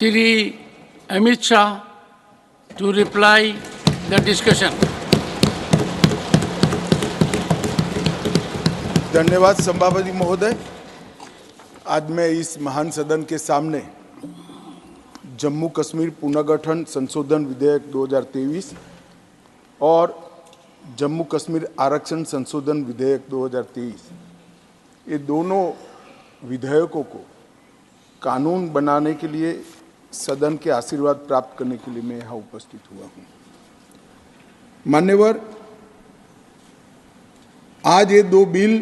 Shri Amit Shah to reply the discussion. धन्यवाद सभापति महोदय। आज मैं इस महान सदन के सामने जम्मू कश्मीर पुनर्गठन संशोधन विधेयक 2023 और जम्मू कश्मीर आरक्षण संशोधन विधेयक 2023 ये दोनों विधेयकों को कानून बनाने के लिए सदन के आशीर्वाद प्राप्त करने के लिए मैं यहाँ उपस्थित हुआ हूँ। मान्यवर, आज ये दो बिल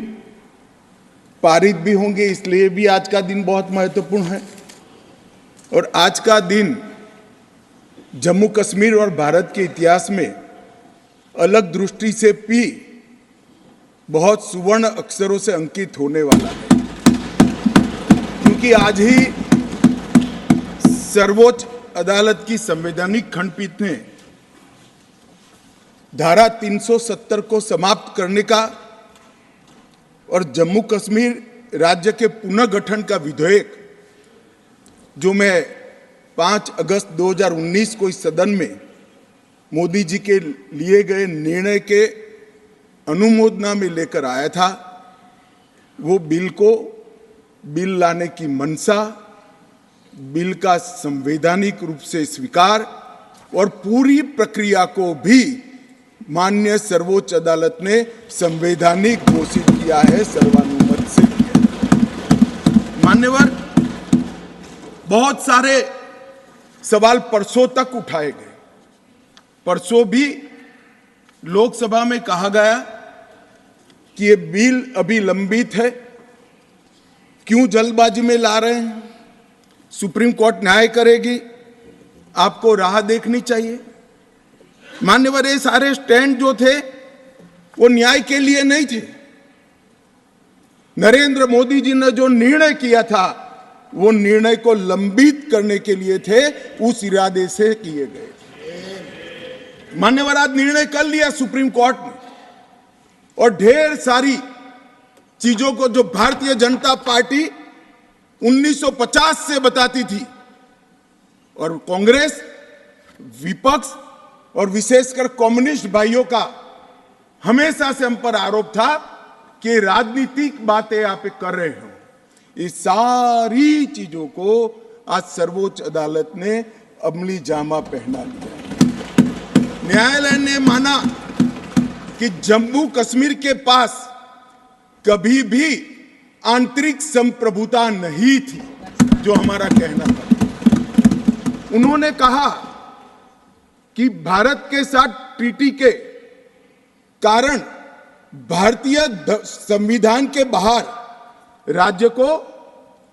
पारित भी होंगे, इसलिए भी आज का दिन बहुत महत्वपूर्ण है। और आज का दिन जम्मू कश्मीर और भारत के इतिहास में अलग दृष्टि से भी बहुत सुवर्ण अक्षरों से अंकित होने वाला है, क्योंकि आज ही सर्वोच्च अदालत की संवैधानिक खंडपीठ ने धारा 370 को समाप्त करने का और जम्मू कश्मीर राज्य के पुनर्गठन का विधेयक, जो मैं 5 अगस्त 2019 को इस सदन में मोदी जी के लिए गए निर्णय के अनुमोदना में लेकर आया था, वो बिल लाने की मंशा, बिल का संवैधानिक रूप से स्वीकार और पूरी प्रक्रिया को भी माननीय सर्वोच्च अदालत ने संवैधानिक घोषित किया है, सर्वानुमत से किया है। मान्यवर, बहुत सारे सवाल परसों तक उठाए गए। परसों भी लोकसभा में कहा गया कि ये बिल अभी लंबित है, क्यों जल्दबाजी में ला रहे हैं, सुप्रीम कोर्ट न्याय करेगी, आपको राह देखनी चाहिए। मान्यवर, ये सारे स्टैंड जो थे वो न्याय के लिए नहीं थे। नरेंद्र मोदी जी ने जो निर्णय किया था वो निर्णय को लंबित करने के लिए थे, उस इरादे से किए गए थे। मान्यवर, आज निर्णय कर लिया सुप्रीम कोर्ट ने, और ढेर सारी चीजों को जो भारतीय जनता पार्टी 1950 से बताती थी, और कांग्रेस, विपक्ष और विशेषकर कम्युनिस्ट भाइयों का हमेशा से हम पर आरोप था कि राजनीतिक बातें आप कर रहे हो, ये सारी चीजों को आज सर्वोच्च अदालत ने अमली जामा पहना लिया। न्यायालय ने माना कि जम्मू कश्मीर के पास कभी भी आंतरिक संप्रभुता नहीं थी, जो हमारा कहना था। उन्होंने कहा कि भारत के साथ ट्रीटी के कारण भारतीय संविधान के बाहर राज्य को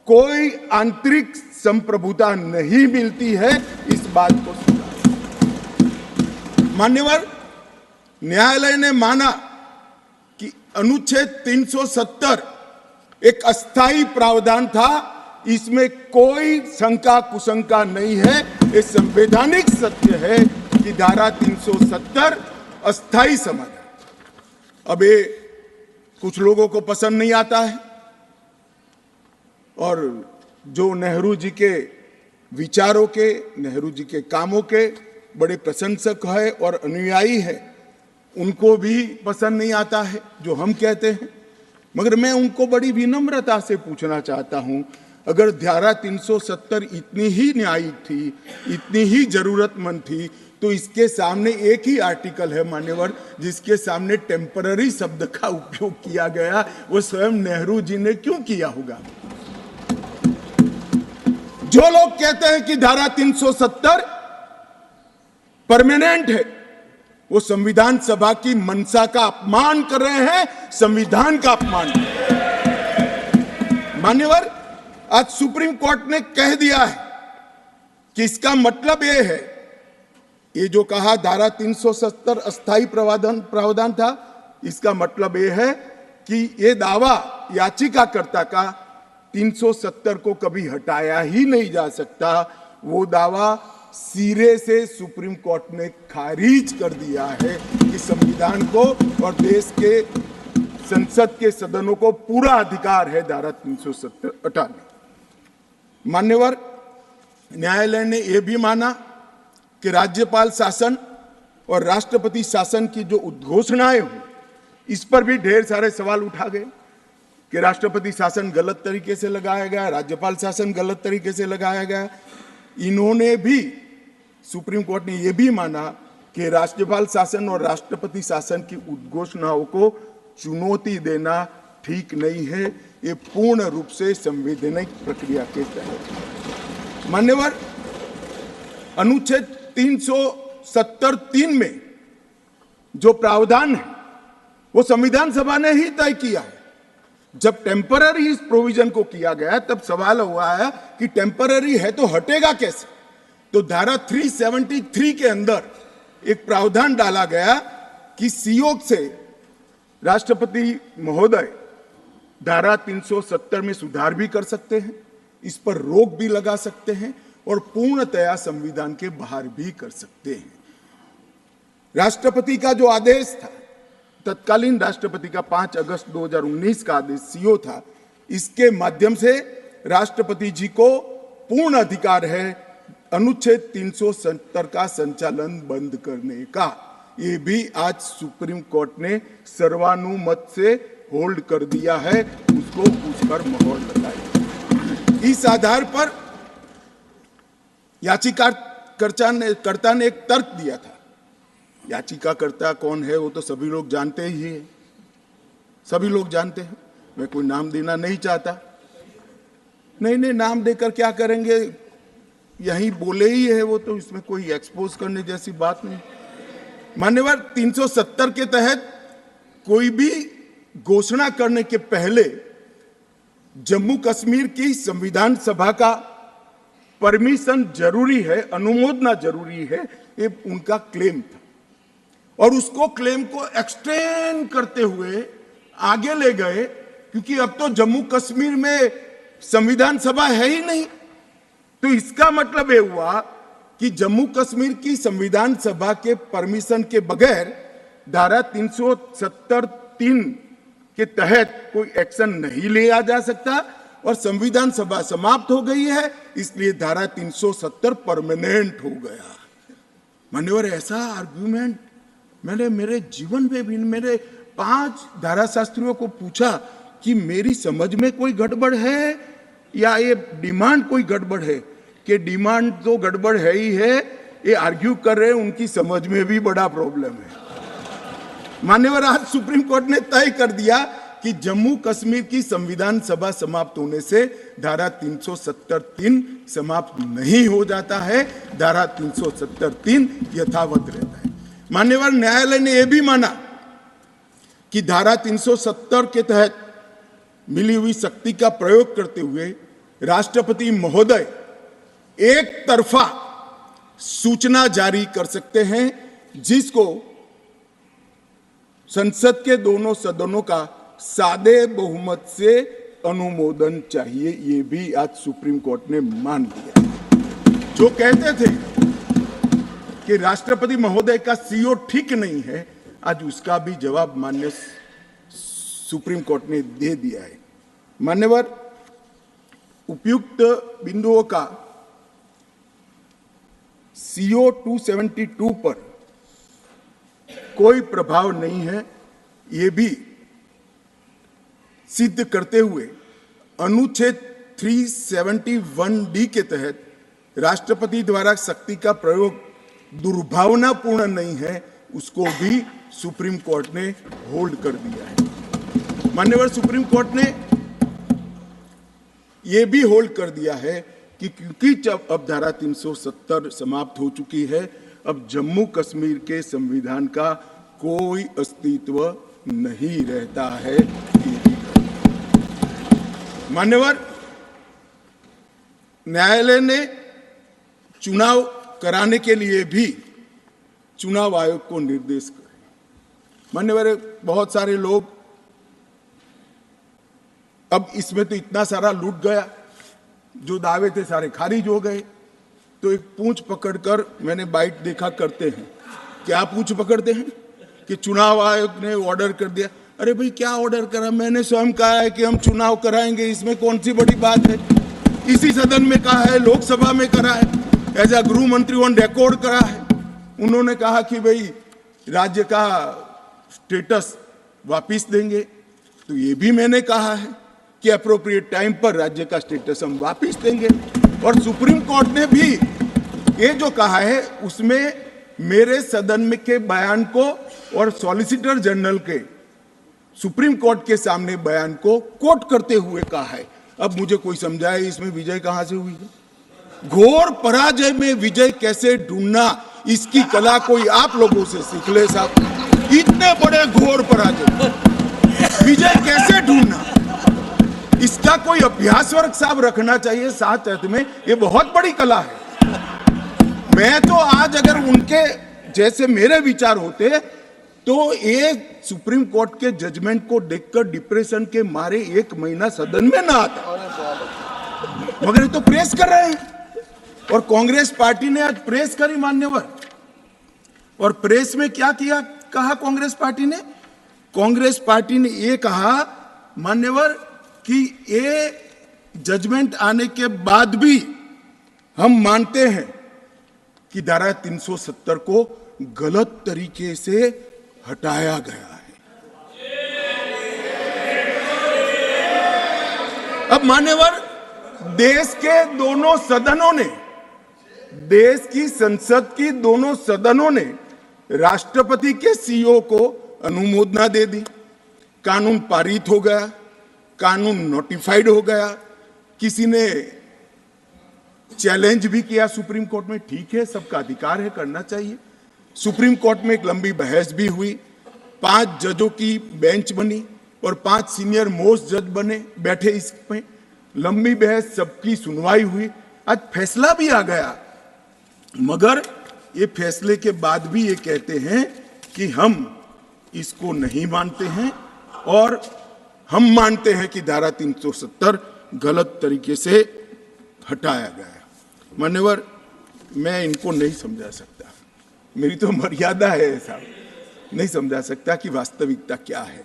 कोई आंतरिक संप्रभुता नहीं मिलती है, इस बात को सुना। मान्यवर, न्यायालय ने माना कि अनुच्छेद 370 एक अस्थायी प्रावधान था, इसमें कोई शंका कुशंका नहीं है, ये संवैधानिक सत्य है कि धारा 370 अस्थायी समाधान। अब ये कुछ लोगों को पसंद नहीं आता है, और जो नेहरू जी के विचारों के, नेहरू जी के कामों के बड़े प्रशंसक है और अनुयायी है, उनको भी पसंद नहीं आता है जो हम कहते हैं। मगर मैं उनको बड़ी विनम्रता से पूछना चाहता हूं, अगर धारा 370 इतनी ही न्यायिक थी, इतनी ही जरूरतमंद थी, तो इसके सामने एक ही आर्टिकल है मान्यवर, जिसके सामने टेम्पररी शब्द का उपयोग किया गया, वो स्वयं नेहरू जी ने क्यों किया होगा? जो लोग कहते हैं कि धारा 370 परमानेंट है, वो संविधान सभा की मंशा का अपमान कर रहे हैं, संविधान का अपमान कर रहे हैं। मान्यवर, आज सुप्रीम कोर्ट ने कह दिया है कि इसका मतलब यह है, ये जो कहा धारा 370 अस्थायी प्रावधान था, इसका मतलब यह है कि ये दावा याचिकाकर्ता का 370 को कभी हटाया ही नहीं जा सकता। वो दावा सिरे से सुप्रीम कोर्ट ने खारिज कर दिया है कि संविधान को और देश के संसद के सदनों को पूरा अधिकार है धारा 370 हटाने। मान्यवर, न्यायालय ने यह भी माना कि राज्यपाल शासन और राष्ट्रपति शासन की जो उद्घोषणाएं हुई, इस पर भी ढेर सारे सवाल उठा गए कि राष्ट्रपति शासन गलत तरीके से लगाया गया, राज्यपाल शासन गलत तरीके से लगाया गया। इन्होंने भी, सुप्रीम कोर्ट ने यह भी माना कि राज्यपाल शासन और राष्ट्रपति शासन की उद्घोषणाओं को चुनौती देना ठीक नहीं है, ये पूर्ण रूप से संवैधानिक प्रक्रिया के तहत। मान्यवर, अनुच्छेद 370(3) में जो प्रावधान है वो संविधान सभा ने ही तय किया है। जब टेम्पररी इस प्रोविजन को किया गया तब सवाल हुआ है कि टेम्पररी है तो हटेगा कैसे। तो धारा 373 के अंदर एक प्रावधान डाला गया कि सीओ से राष्ट्रपति महोदय धारा 370 में सुधार भी कर सकते हैं, इस पर रोक भी लगा सकते हैं और पूर्णतया संविधान के बाहर भी कर सकते हैं। राष्ट्रपति का जो आदेश था, तत्कालीन राष्ट्रपति का 5 अगस्त 2019 का आदेश सीओ था, इसके माध्यम से राष्ट्रपति जी को पूर्ण अधिकार है अनुच्छेद 370 का संचालन बंद करने का। ये भी आज सुप्रीम कोर्ट ने सर्वानुमत से होल्ड कर दिया है, उसको उस पर मोहर लगाई। इस आधार पर याचिकाकर्ता ने एक तर्क दिया था। याचिकाकर्ता कौन है वो तो सभी लोग जानते ही है, सभी लोग जानते हैं, मैं कोई नाम देना नहीं चाहता। नहीं, नाम देकर क्या करेंगे, यही बोले ही है वो, तो इसमें कोई एक्सपोज करने जैसी बात नहीं। मान्यवर, 370 के तहत कोई भी घोषणा करने के पहले जम्मू कश्मीर की संविधान सभा का परमिशन जरूरी है, अनुमोदना जरूरी है, ये उनका क्लेम था। और उसको क्लेम को एक्सटेंड करते हुए आगे ले गए, क्योंकि अब तो जम्मू कश्मीर में संविधान सभा है ही नहीं। तो इसका मतलब ये हुआ कि जम्मू कश्मीर की संविधान सभा के परमिशन के बगैर धारा 370(3) के तहत कोई एक्शन नहीं लिया जा सकता और संविधान सभा समाप्त हो गई है, इसलिए धारा 370 परमानेंट हो गया। मान्यवर, ऐसा आर्गुमेंट मैंने मेरे जीवन में भी, मेरे 5 धाराशास्त्रियों को पूछा कि मेरी समझ में कोई गड़बड़ है या ये डिमांड कोई गड़बड़ है, कि डिमांड तो गड़बड़ है ही है, ये आर्ग्यू कर रहे हैं उनकी समझ में भी बड़ा प्रॉब्लम है। मान्यवर, आज सुप्रीम कोर्ट ने तय कर दिया कि जम्मू कश्मीर की संविधान सभा समाप्त होने से धारा 370(3) समाप्त नहीं हो जाता है, धारा 370(3) यथावत रहता है। मान्यवर, न्यायालय ने यह भी माना कि धारा 370 के तहत मिली हुई शक्ति का प्रयोग करते हुए राष्ट्रपति महोदय एक तरफा सूचना जारी कर सकते हैं, जिसको संसद के दोनों सदनों का सादे बहुमत से अनुमोदन चाहिए। ये भी आज सुप्रीम कोर्ट ने मान लिया। जो कहते थे कि राष्ट्रपति महोदय का सीओ ठीक नहीं है, आज उसका भी जवाब माननीय सुप्रीम कोर्ट ने दे दिया है। मान्यवर, उपयुक्त बिंदुओं का सीओ 272 पर कोई प्रभाव नहीं है, ये भी सिद्ध करते हुए अनुच्छेद 371(d) के तहत राष्ट्रपति द्वारा शक्ति का प्रयोग दुर्भावनापूर्ण नहीं है, उसको भी सुप्रीम कोर्ट ने होल्ड कर दिया है। मान्यवर, सुप्रीम कोर्ट ने यह भी होल्ड कर दिया है कि क्योंकि जब अब धारा 370 समाप्त हो चुकी है, अब जम्मू कश्मीर के संविधान का कोई अस्तित्व नहीं रहता है। मान्यवर, न्यायालय ने चुनाव कराने के लिए भी चुनाव आयोग को निर्देश करे। मान्यवर, बहुत सारे लोग, अब इसमें तो इतना सारा लूट गया, जो दावे थे सारे खारिज हो गए। तो एक पूंछ पकड़कर मैंने बाइट देखा करते हैं, क्या पूंछ पकड़ते हैं कि चुनाव आयोग ने ऑर्डर कर दिया। अरे भाई, क्या ऑर्डर करा? मैंने स्वयं कहा है कि हम चुनाव कराएंगे, इसमें कौन सी बड़ी बात है? इसी सदन में कहा है, लोकसभा में करा है, एज अ गृह मंत्री ऑन रिकॉर्ड करा है। उन्होंने कहा कि भाई राज्य का स्टेटस वापिस देंगे, तो ये भी मैंने कहा है कि अप्रोप्रिएट टाइम पर राज्य का स्टेटस हम वापिस देंगे। और सुप्रीम कोर्ट ने भी ये जो कहा है उसमें मेरे सदन में के बयान को और सॉलिसिटर जनरल के सुप्रीम कोर्ट के सामने बयान को कोट करते हुए कहा है। अब मुझे कोई समझाए इसमें विजय कहां से हुई है? घोर पराजय में विजय कैसे ढूंढना, इसकी कला कोई आप लोगों से सीख ले साहब। इतने बड़े घोर पराजय विजय कैसे ढूंढना, इसका कोई अभ्यास वर्ग साहब रखना चाहिए साथ अर्थ में। ये बहुत बड़ी कला है। मैं तो आज अगर उनके जैसे मेरे विचार होते तो ये सुप्रीम कोर्ट के जजमेंट को देखकर डिप्रेशन के मारे 1 महीना सदन में ना आता, मगर ये तो प्रेस कर रहे हैं। और कांग्रेस पार्टी ने आज प्रेस करी मान्यवर। और प्रेस में क्या किया, कहा कांग्रेस पार्टी ने? कांग्रेस पार्टी ने ये कहा मान्यवर कि ये जजमेंट आने के बाद भी हम मानते हैं कि धारा 370 को गलत तरीके से हटाया गया है। अब मान्यवर, देश के दोनों सदनों ने, देश की संसद की दोनों सदनों ने राष्ट्रपति के सीओ को अनुमोदना दे दी, कानून पारित हो गया, कानून नोटिफाइड हो गया। किसी ने चैलेंज भी किया सुप्रीम कोर्ट में, ठीक है, सबका अधिकार है, करना चाहिए। सुप्रीम कोर्ट में एक लंबी बहस भी हुई, 5 जजों की बेंच बनी और 5 सीनियर मोस्ट जज बने, बैठे इसमें, लंबी बहस, सबकी सुनवाई हुई, आज फैसला भी आ गया। मगर ये फैसले के बाद भी ये कहते हैं कि हम इसको नहीं मानते हैं और हम मानते हैं कि धारा 370 गलत तरीके से हटाया गया है। मान्यवर, मैं इनको नहीं समझा सकता, मेरी तो मर्यादा है ऐसा, नहीं समझा सकता कि वास्तविकता क्या है।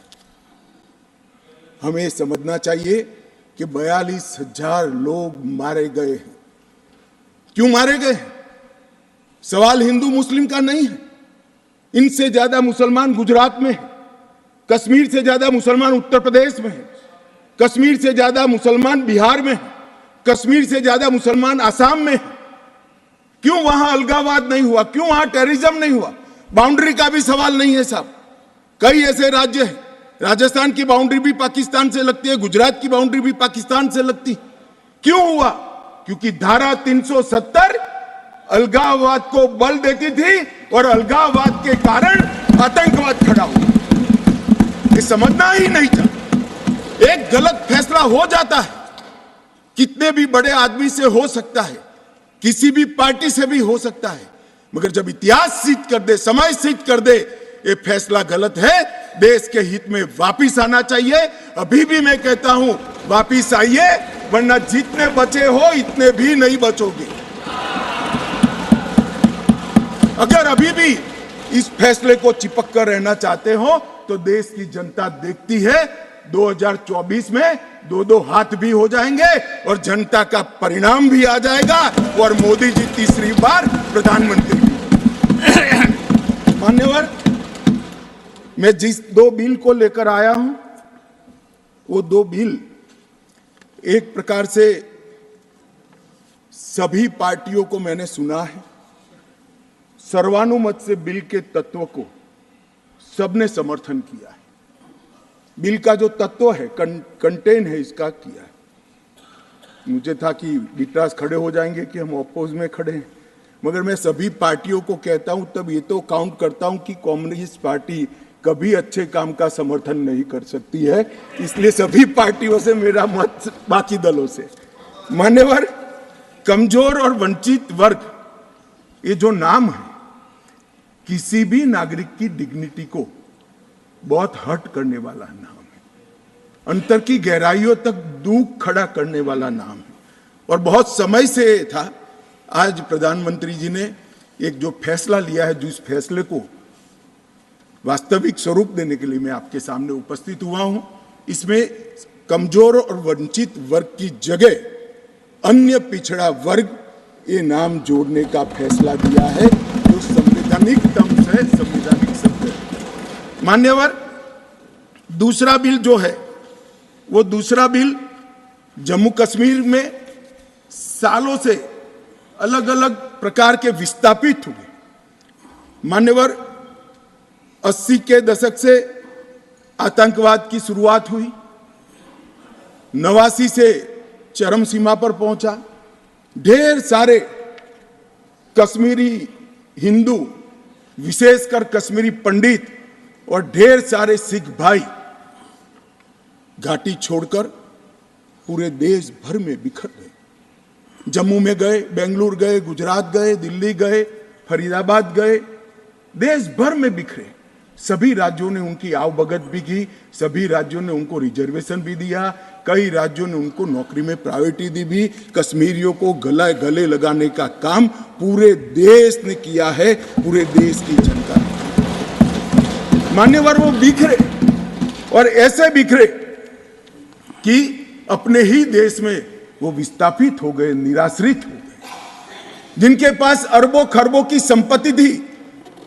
हमें समझना चाहिए कि 42,000 लोग मारे गए हैं। क्यों मारे गए हैं? सवाल हिंदू मुस्लिम का नहीं है। इनसे ज्यादा मुसलमान गुजरात में है, कश्मीर से ज्यादा मुसलमान उत्तर प्रदेश में है, कश्मीर से ज्यादा मुसलमान बिहार में है, कश्मीर से ज्यादा मुसलमान आसाम में है। क्यों वहां अलगाववाद नहीं हुआ? क्यों वहां टेररिज्म नहीं हुआ? बाउंड्री का भी सवाल नहीं है साहब। कई ऐसे राज्य हैं, राजस्थान की बाउंड्री भी पाकिस्तान से लगती है, गुजरात की बाउंड्री भी पाकिस्तान से लगती। क्यों हुआ? क्योंकि धारा 370 अलगाववाद को बल देती थी और अलगाववाद के कारण आतंकवाद खड़ा हुआ। ये समझना ही नहीं था। एक गलत फैसला हो जाता है, कितने भी बड़े आदमी से हो सकता है, किसी भी पार्टी से भी हो सकता है, मगर जब इतिहास सिद्ध कर दे, समय सिद्ध कर दे ये फैसला गलत है, देश के हित में वापिस आना चाहिए। अभी भी मैं कहता हूं, वापिस आइए, वरना जितने बचे हो इतने भी नहीं बचोगे। अगर अभी भी इस फैसले को चिपक कर रहना चाहते हो तो देश की जनता देखती है, 2024 में 2-2 हाथ भी हो जाएंगे और जनता का परिणाम भी आ जाएगा और मोदी जी तीसरी बार प्रधानमंत्री भी। मान्यवर, मैं जिस 2 बिल को लेकर आया हूं, वो 2 बिल एक प्रकार से सभी पार्टियों को मैंने सुना है, सर्वानुमत से बिल के तत्व को सबने समर्थन किया है। बिल का जो तत्व है, कंटेन है, इसका किया है। मुझे था कि विकास खड़े हो जाएंगे कि हम अपोज में खड़े हैं, मगर मैं सभी पार्टियों को कहता हूं, तब ये तो काउंट करता हूं कि कम्युनिस्ट पार्टी कभी अच्छे काम का समर्थन नहीं कर सकती है, इसलिए सभी पार्टियों से मेरा मत बाकी दलों से। मान्यवर, कमजोर और वंचित वर्ग, ये जो नाम है, किसी भी नागरिक की डिग्निटी को बहुत हर्ट करने वाला नाम है, अंतर की गहराइयों तक दुख खड़ा करने वाला नाम है और बहुत समय से था। आज प्रधानमंत्री जी ने एक जो फैसला लिया है, जिस फैसले को वास्तविक स्वरूप देने के लिए मैं आपके सामने उपस्थित हुआ हूं, इसमें कमजोर और वंचित वर्ग की जगह अन्य पिछड़ा वर्ग ये नाम जोड़ने का फैसला दिया है, जो संवैधानिक टर्म्स है, संवैधानिक शब्द है। मान्यवर, दूसरा बिल जो है वो दूसरा बिल जम्मू कश्मीर में सालों से अलग अलग प्रकार के विस्थापित हुए। मान्यवर, 80 के दशक से आतंकवाद की शुरुआत हुई, 89 से चरम सीमा पर पहुंचा। ढेर सारे कश्मीरी हिंदू, विशेषकर कश्मीरी पंडित और ढेर सारे सिख भाई घाटी छोड़कर पूरे देश भर में बिखर गए। जम्मू में गए, बेंगलुरु गए, गुजरात गए, दिल्ली गए, फरीदाबाद गए, देश भर में बिखरे। सभी राज्यों ने उनकी आवभगत भी की, सभी राज्यों ने उनको रिजर्वेशन भी दिया, कई राज्यों ने उनको नौकरी में प्रायोरिटी दी भी। कश्मीरियों को गले लगाने का काम पूरे देश ने किया है, पूरे देश की जनता ने। मान्यवर, वो बिखरे और ऐसे बिखरे कि अपने ही देश में वो विस्थापित हो गए, निराश्रित हो गए। जिनके पास अरबों खरबों की संपत्ति थी,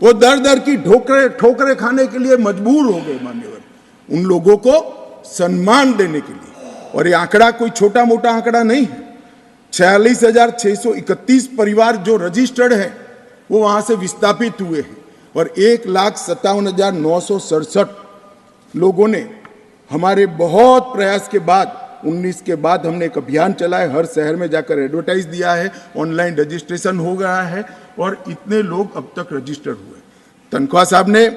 वो दर दर की ठोकरे खाने के लिए मजबूर हो गए। मान्यवर, उन लोगों को सम्मान देने के लिए, और ये आंकड़ा कोई छोटा मोटा आंकड़ा नहीं है, 46,631 परिवार जो रजिस्टर्ड है वो वहां से विस्थापित हुए हैं, और 1,57,967 लोगों ने हमारे बहुत प्रयास के बाद 19 के बाद हमने एक अभियान चलाया, हर शहर में जाकर एडवर्टाइज दिया है, ऑनलाइन रजिस्ट्रेशन हो गया है, और इतने लोग अब तक रजिस्टर्ड हुए। तनख्वाह साहब ने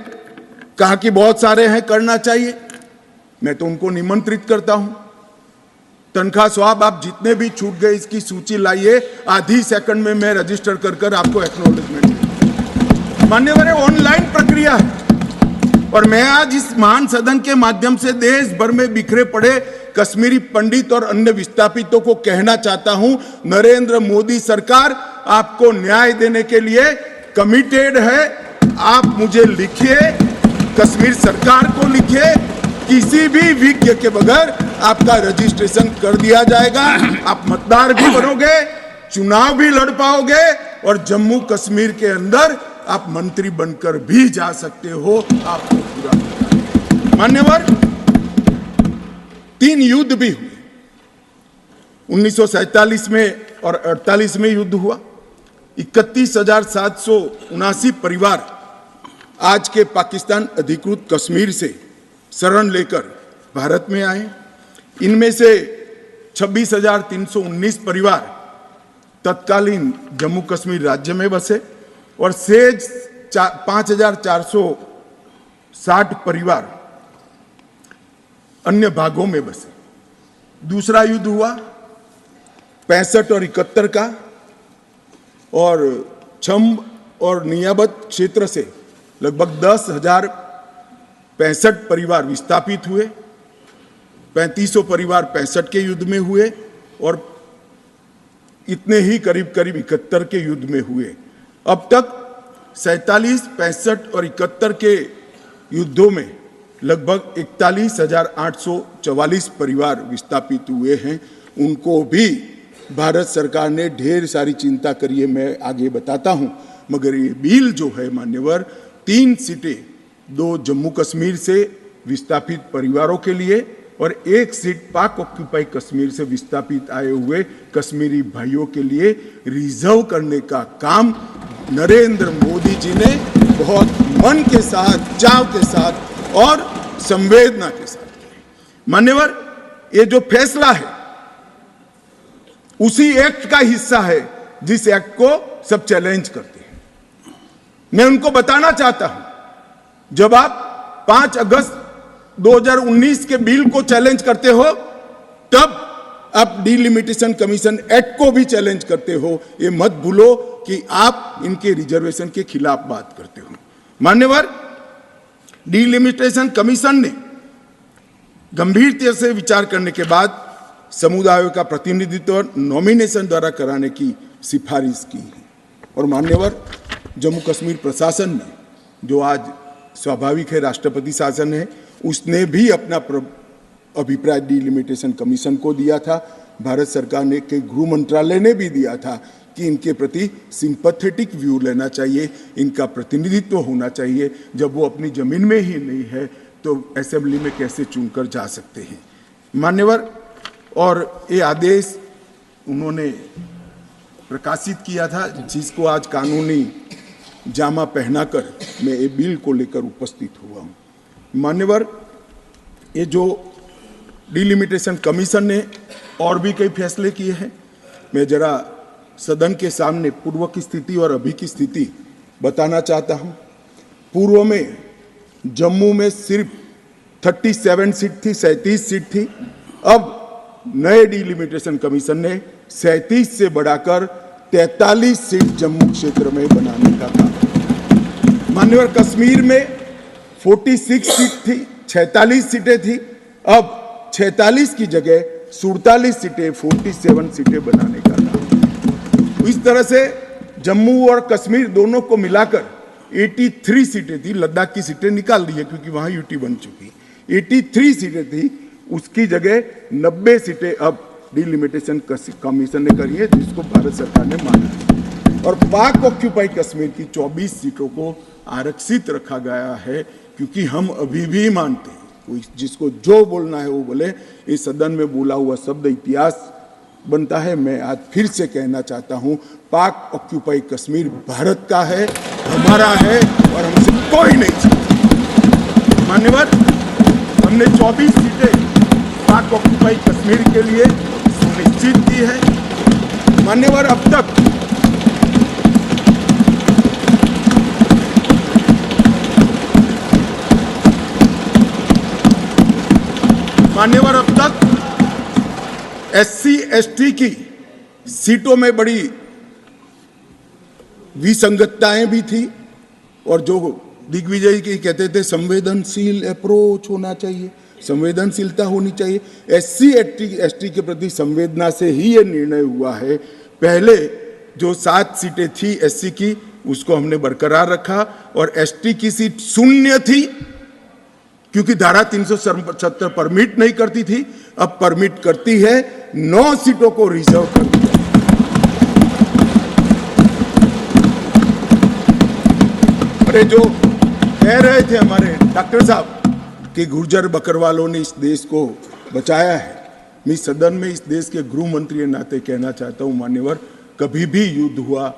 कहा कि बहुत सारे हैं, करना चाहिए। मैं तो उनको निमंत्रित करता हूं, तनख्वाह साहब आप जितने भी छूट गए इसकी सूची लाइए, आधी सेकंड में मैं रजिस्टर कर आपको एक्नॉलेजमेंट दूंगा। मान्यवर, ऑनलाइन प्रक्रिया है, और मैं आज इस महान सदन के माध्यम से देश भर में बिखरे पड़े कश्मीरी पंडित और अन्य विस्थापितों को कहना चाहता हूं, नरेंद्र मोदी सरकार आपको न्याय देने के लिए कमिटेड है। आप मुझे लिखिए, कश्मीर सरकार को लिखिए, किसी भी विज्ञ के बगैर आपका रजिस्ट्रेशन कर दिया जाएगा। आप मतदार भी बनोगे, चुनाव भी लड़ पाओगे, और जम्मू कश्मीर के अंदर आप मंत्री बनकर भी जा सकते हो। आपको पूरा। मान्यवर, 3 युद्ध भी हुए, 1947 में और 48 में युद्ध हुआ। 31,779 परिवार आज के पाकिस्तान अधिकृत कश्मीर से शरण लेकर भारत में आए। इनमें से 26,319 परिवार तत्कालीन जम्मू कश्मीर राज्य में बसे, और शेष 5,460 परिवार अन्य भागों में बसे। दूसरा युद्ध हुआ 65 और 71 का, और छम्ब और नियाबत क्षेत्र से लगभग 10,065 परिवार विस्थापित हुए। 3500 परिवार 65 के युद्ध में हुए, और इतने ही करीब 71 के युद्ध में हुए। अब तक 47, 65 और 71 के युद्धों में लगभग 41,844 परिवार विस्थापित हुए हैं। उनको भी भारत सरकार ने ढेर सारी चिंता करी है, मैं आगे बताता हूं। मगर ये बिल जो है मान्यवर, 3 सीटें, 2 जम्मू कश्मीर से विस्थापित परिवारों के लिए और 1 सीट पाक ऑक्यूपाई कश्मीर से विस्थापित आए हुए कश्मीरी भाइयों के लिए रिजर्व करने का काम नरेंद्र मोदी जी ने बहुत मन के साथ, चाव के साथ और संवेदना के साथ किया। मान्यवर, ये जो फैसला है उसी एक्ट का हिस्सा है जिस एक्ट को सब चैलेंज करते हैं। मैं उनको बताना चाहता हूं, जब आप 5 अगस्त 2019 के बिल को चैलेंज करते हो, तब आप डिलिमिटेशन कमीशन एक्ट को भी चैलेंज करते हो। ये मत भूलो कि आप इनके रिजर्वेशन के खिलाफ बात करते हो। मान्यवर, डिलिमिटेशन कमीशन ने गंभीरता से विचार करने के बाद समुदायों का प्रतिनिधित्व नॉमिनेशन द्वारा कराने की सिफारिश की है। और मान्यवर, जम्मू कश्मीर प्रशासन ने, जो आज स्वाभाविक है राष्ट्रपति शासन है, उसने भी अपना अभिप्राय डिलिमिटेशन कमीशन को दिया था। भारत सरकार ने के गृह मंत्रालय ने भी दिया था कि इनके प्रति सिंपैथेटिक व्यू लेना चाहिए, इनका प्रतिनिधित्व होना चाहिए। जब वो अपनी जमीन में ही नहीं है तो असेंबली में कैसे चुनकर जा सकते हैं। मान्यवर, और ये आदेश उन्होंने प्रकाशित किया था, जिसको आज कानूनी जामा पहनाकर मैं ये बिल को लेकर उपस्थित हुआ हूँ। मान्यवर, ये जो डिलिमिटेशन कमीशन ने और भी कई फैसले किए हैं, मैं जरा सदन के सामने पूर्व की स्थिति और अभी की स्थिति बताना चाहता हूँ। पूर्व में जम्मू में सिर्फ 37 सीट थी, 37 सीट थी। अब नए डिलिमिटेशन कमीशन ने 37 से बढ़ाकर 43 सीट जम्मू क्षेत्र में बनाने का काम। मान्यवर, कश्मीर में 46 सीट थी, 46 सीटें थी। अब 46 की जगह 47 सीटें, 47 सीटें बनाने का काम। इस तरह से जम्मू और कश्मीर दोनों को मिलाकर 83 सीटें थी। लद्दाख की सीटें निकाल दी है क्योंकि वहां यूटी बन चुकी। 83 सीटें थी, उसकी जगह 90 सीटें अब डिलिमिटेशन कमीशन ने करी है, जिसको भारत सरकार ने माना है। और पाक ऑक्यूपाई कश्मीर की 24 सीटों को आरक्षित रखा गया है, क्योंकि हम अभी भी मानते हैं, कोई जिसको जो बोलना है वो बोले। इस सदन में बोला हुआ शब्द इतिहास बनता है। मैं आज फिर से कहना चाहता हूं, पाक ऑक्यूपाई कश्मीर भारत का है, हमारा है, और हमसे कोई नहीं छीन। मान्यवर, हमने 24 सीटें पाक ऑक्यूपाई कश्मीर के लिए सुनिश्चित की है। मान्यवर, अब तक SC ST की सीटों में बड़ी विसंगतताएं भी थी, और जो दिग्विजय की कहते थे संवेदनशील अप्रोच होना चाहिए, संवेदनशीलता होनी चाहिए। SC ST के प्रति संवेदना से ही ये निर्णय हुआ है। पहले जो 7 सीटें थी SC की, उसको हमने बरकरार रखा, और ST की सीट 0 थी, क्योंकि धारा 370 परमिट नहीं करती थी। अब परमिट करती है। 9 सीटों को रिजर्व कर दिया। अरे जो कह रहे थे हमारे डॉक्टर साहब कि गुर्जर बकरवालों ने इस देश को बचाया है, मैं सदन में इस देश के गृह मंत्री के नाते कहना चाहता हूं, मान्यवर, कभी भी युद्ध हुआ,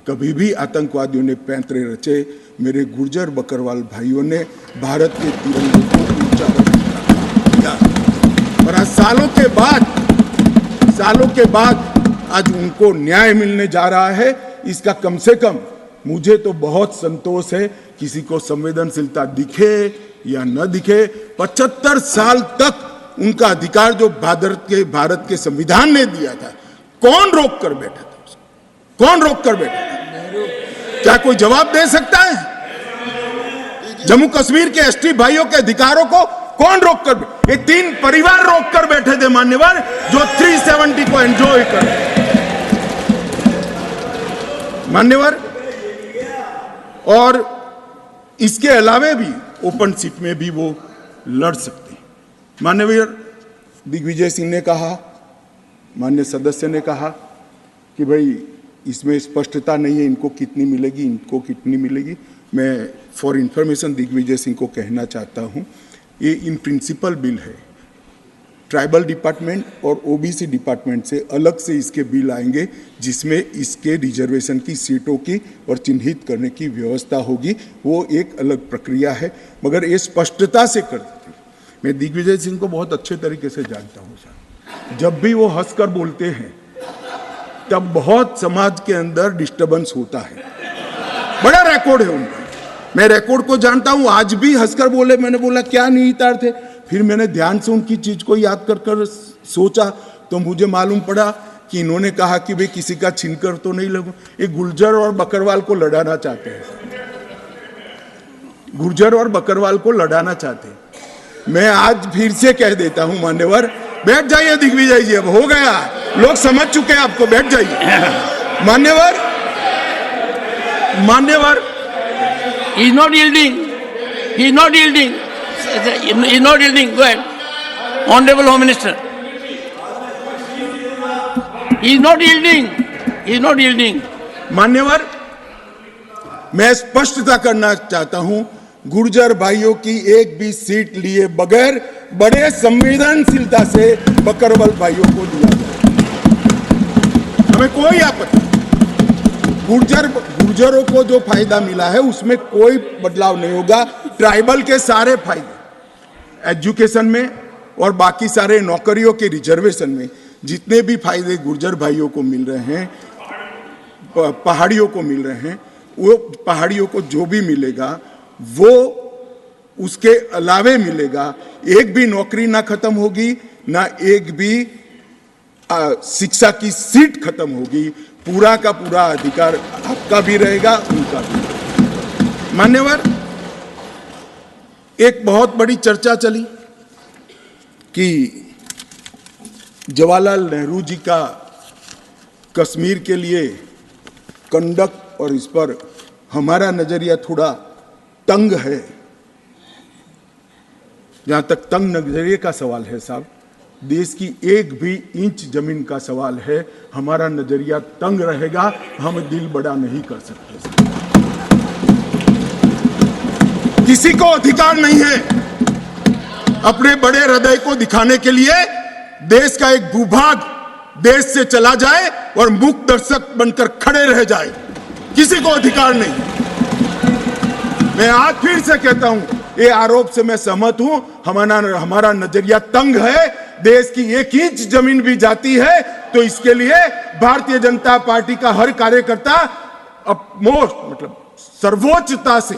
कभी भी आतंकवादियों ने पैंतरे रचे, मेरे गुर्जर बकरवाल भाइयों ने भारत के तिरंगे को ऊंचा रखा। और आज सालों के बाद आज उनको न्याय मिलने जा रहा है। इसका कम से कम मुझे तो बहुत संतोष है। किसी को संवेदनशीलता दिखे या न दिखे, 75 साल तक उनका अधिकार जो भारत के संविधान ने दिया था, कौन रोक कर बैठा था उसको? कौन रोक कर बैठा था? क्या कोई जवाब दे सकता है? जम्मू कश्मीर के ST भाइयों के अधिकारों को कौन रोक कर? ये 3 परिवार रोक कर बैठे थे मान्यवर, जो 370 को एंजॉय कर मान्यवर। और इसके अलावे भी ओपन सीट में भी वो लड़ सकते हैं। माननीय दिग्विजय सिंह ने कहा, माननीय सदस्य ने कहा कि भाई इसमें स्पष्टता नहीं है, इनको कितनी मिलेगी, इनको कितनी मिलेगी। मैं फॉर इंफॉर्मेशन दिग्विजय सिंह को कहना चाहता हूं, ये इन प्रिंसिपल बिल है। ट्राइबल डिपार्टमेंट और OBC डिपार्टमेंट से अलग से इसके बिल आएंगे, जिसमें इसके रिजर्वेशन की सीटों की और चिन्हित करने की व्यवस्था होगी। वो एक अलग प्रक्रिया है, मगर ये स्पष्टता से कर देते। मैं दिग्विजय सिंह को बहुत अच्छे तरीके से जानता हूँ सर। जब भी वो हंसकर बोलते हैं तब बहुत समाज के अंदर डिस्टर्बेंस होता है। बड़ा रिकॉर्ड है उनका, मैं रिकॉर्ड को जानता हूं। आज भी हंसकर बोले, मैंने बोला क्या निहितार्थ थे, फिर मैंने ध्यान से उनकी चीज को याद कर सोचा तो मुझे मालूम पड़ा कि इन्होंने कहा कि भाई किसी का छीनकर तो नहीं लगू। ये गुर्जर और बकरवाल को लड़ाना चाहते हैं, गुर्जर और बकरवाल को लड़ाना चाहते हैं। मैं आज फिर से कह देता हूं मान्यवर, बैठ जाइए दिग्विजय जी, अब हो गया, लोग समझ चुके हैं आपको, बैठ जाइए। मान्यवर He is not yielding. He is not yielding. He is not yielding. Go ahead. Honorable Home Minister. He is not yielding. He is not yielding. मान्यवर, मैं स्पष्टता करना चाहता हूं, गुर्जर भाइयों की एक भी सीट लिए बगैर बड़े संवेदनशीलता से बकरवाल भाइयों को दिया जाए, हमें कोई आपत्ति। गुर्जरों को जो फायदा मिला है उसमें कोई बदलाव नहीं होगा। ट्राइबल के सारे फायदे एजुकेशन में और बाकी सारे नौकरियों के रिजर्वेशन में जितने भी फायदे गुर्जर भाइयों को मिल रहे हैं, पहाड़ियों को मिल रहे हैं, वो पहाड़ियों को जो भी मिलेगा वो उसके अलावे मिलेगा। एक भी नौकरी ना खत्म होगी, ना एक भी शिक्षा की सीट खत्म होगी। पूरा का पूरा अधिकार आपका भी रहेगा, उनका भी। मान्यवर, एक बहुत बड़ी चर्चा चली कि जवाहरलाल नेहरू जी का कश्मीर के लिए कंडक्ट और इस पर हमारा नजरिया थोड़ा तंग है। जहां तक तंग नजरिए का सवाल है साहब, देश की एक भी इंच जमीन का सवाल है, हमारा नजरिया तंग रहेगा, हम दिल बड़ा नहीं कर सकते। किसी को अधिकार नहीं है अपने बड़े हृदय को दिखाने के लिए देश का एक भूभाग देश से चला जाए और मूक दर्शक बनकर खड़े रह जाए, किसी को अधिकार नहीं। मैं आज फिर से कहता हूं, ये आरोप से मैं सहमत हूं। हमारा नजरिया तंग है। देश की एक इंच जमीन भी जाती है तो इसके लिए भारतीय जनता पार्टी का हर कार्यकर्ता सर्वोच्चता से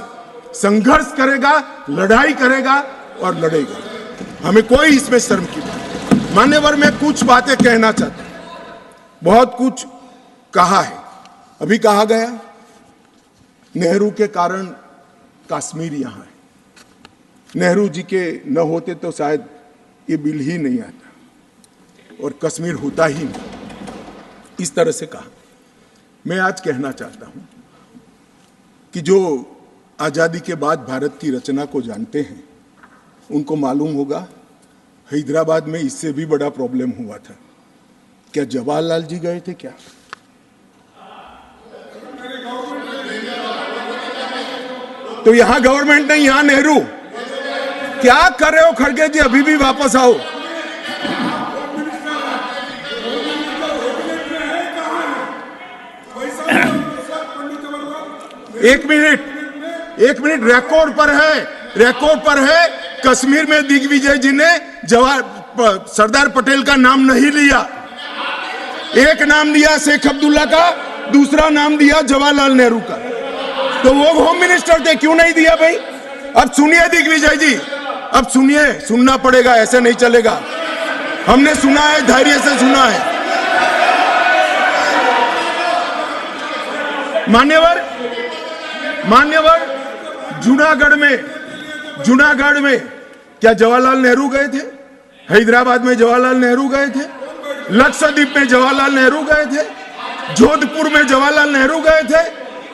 संघर्ष करेगा, लड़ाई करेगा और लड़ेगा। हमें कोई इसमें शर्म की बात नहीं। मान्यवर, मैं कुछ बातें कहना चाहता हूं। बहुत कुछ कहा है, अभी कहा गया नेहरू के कारण कश्मीर यहां है। नेहरू जी के न होते तो शायद ये बिल ही नहीं आता और कश्मीर होता ही नहीं। इस तरह से कहा। मैं आज कहना चाहता हूं कि जो आजादी के बाद भारत की रचना को जानते हैं उनको मालूम होगा हैदराबाद में इससे भी बड़ा प्रॉब्लम हुआ था। क्या जवाहरलाल जी गए थे क्या? तो यहां गवर्नमेंट नहीं, यहां नेहरू। क्या कर रहे हो खड़गे जी? अभी भी वापस आओ। एक मिनट रिकॉर्ड पर है कश्मीर में दिग्विजय जी ने सरदार पटेल का नाम नहीं लिया। एक नाम दिया शेख अब्दुल्ला का, दूसरा नाम दिया जवाहरलाल नेहरू का। तो वो होम मिनिस्टर थे, क्यों नहीं दिया भाई? अब सुनिए दिग्विजय जी, अब सुनिए, सुनना पड़ेगा, ऐसे नहीं चलेगा। हमने सुना है, धैर्य से सुना है। मान्यवर, जूनागढ़ में क्या जवाहरलाल नेहरू गए थे? हैदराबाद में जवाहरलाल नेहरू गए थे? लक्षद्वीप में जवाहरलाल नेहरू गए थे? जोधपुर में जवाहरलाल नेहरू गए थे?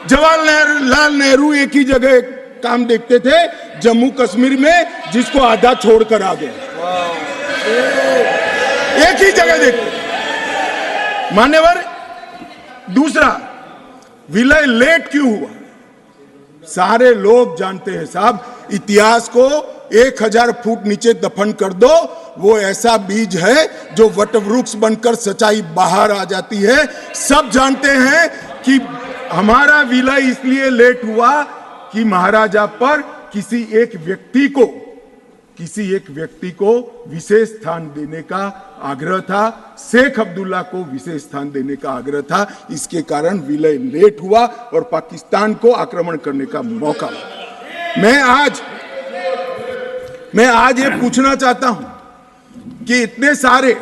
जवाहरलाल नेहरू एक ही जगह काम देखते थे, जम्मू कश्मीर में, जिसको आधा छोड़कर आ गए। एक ही जगह देखते। मान्यवर, दूसरा, विलय लेट क्यों हुआ? सारे लोग जानते हैं साहब, इतिहास को 1000 फुट नीचे दफन कर दो, वो ऐसा बीज है जो वटवृक्ष बनकर सच्चाई बाहर आ जाती है। सब जानते हैं कि हमारा विलय इसलिए लेट हुआ कि महाराजा पर किसी एक व्यक्ति को विशेष स्थान देने का आग्रह था, शेख अब्दुल्ला को विशेष स्थान देने का आग्रह था। इसके कारण विलय लेट हुआ और पाकिस्तान को आक्रमण करने का मौका मिला। मैं आज ये पूछना चाहता हूं कि इतने सारे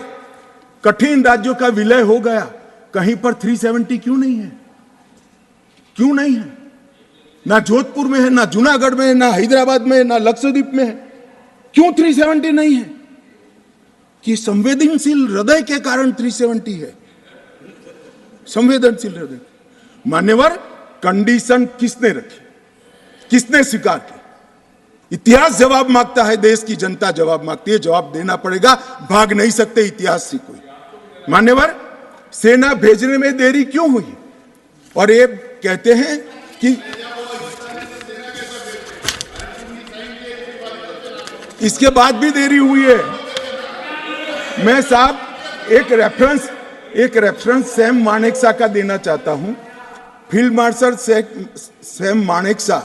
कठिन राज्यों का विलय हो गया, कहीं पर 370 क्यों नहीं है? क्यों नहीं है? ना जोधपुर में है, ना जूनागढ़ में है, ना हैदराबाद में है, ना लक्षद्वीप में है। क्यों 370 नहीं है? कि संवेदनशील हृदय के कारण 370 है। संवेदनशील हृदय। मान्यवर, कंडीशन किसने रखी? किसने स्वीकार की? इतिहास जवाब मांगता है, देश की जनता जवाब मांगती है। जवाब देना पड़ेगा, भाग नहीं सकते इतिहास से कोई। मान्यवर, सेना भेजने में देरी क्यों हुई? और ये कहते हैं कि इसके बाद भी देरी हुई है। मैं साहब एक रेफरेंस सैम मानेकशॉ का देना चाहता हूं। फील्ड मार्शल सैम मानेकशॉ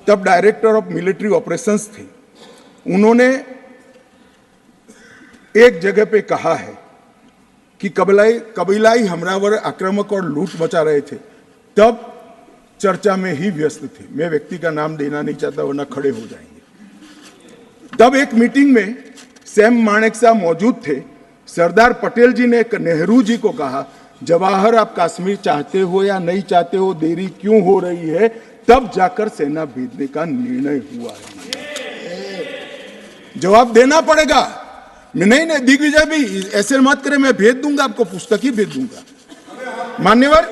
तब डायरेक्टर ऑफ मिलिट्री ऑपरेशंस थे। उन्होंने एक जगह पे कहा है कि कबीलाई हमलावर आक्रामक और लूट मचा रहे थे, तब चर्चा में ही व्यस्त थे। मैं व्यक्ति का नाम देना नहीं चाहता वरना खड़े हो जाएंगे। तब एक मीटिंग में सैम मानेकशॉ मौजूद थे। सरदार पटेल जी ने नेहरू जी को कहा, जवाहर आप कश्मीर चाहते हो या नहीं चाहते हो, देरी क्यों हो रही है? तब जाकर सेना भेजने का निर्णय हुआ है। जवाब देना पड़ेगा। नहीं दिग्विजय भी ऐसे मत करे, मैं भेज दूंगा आपको, पुस्तक ही भेज दूंगा। मान्यवर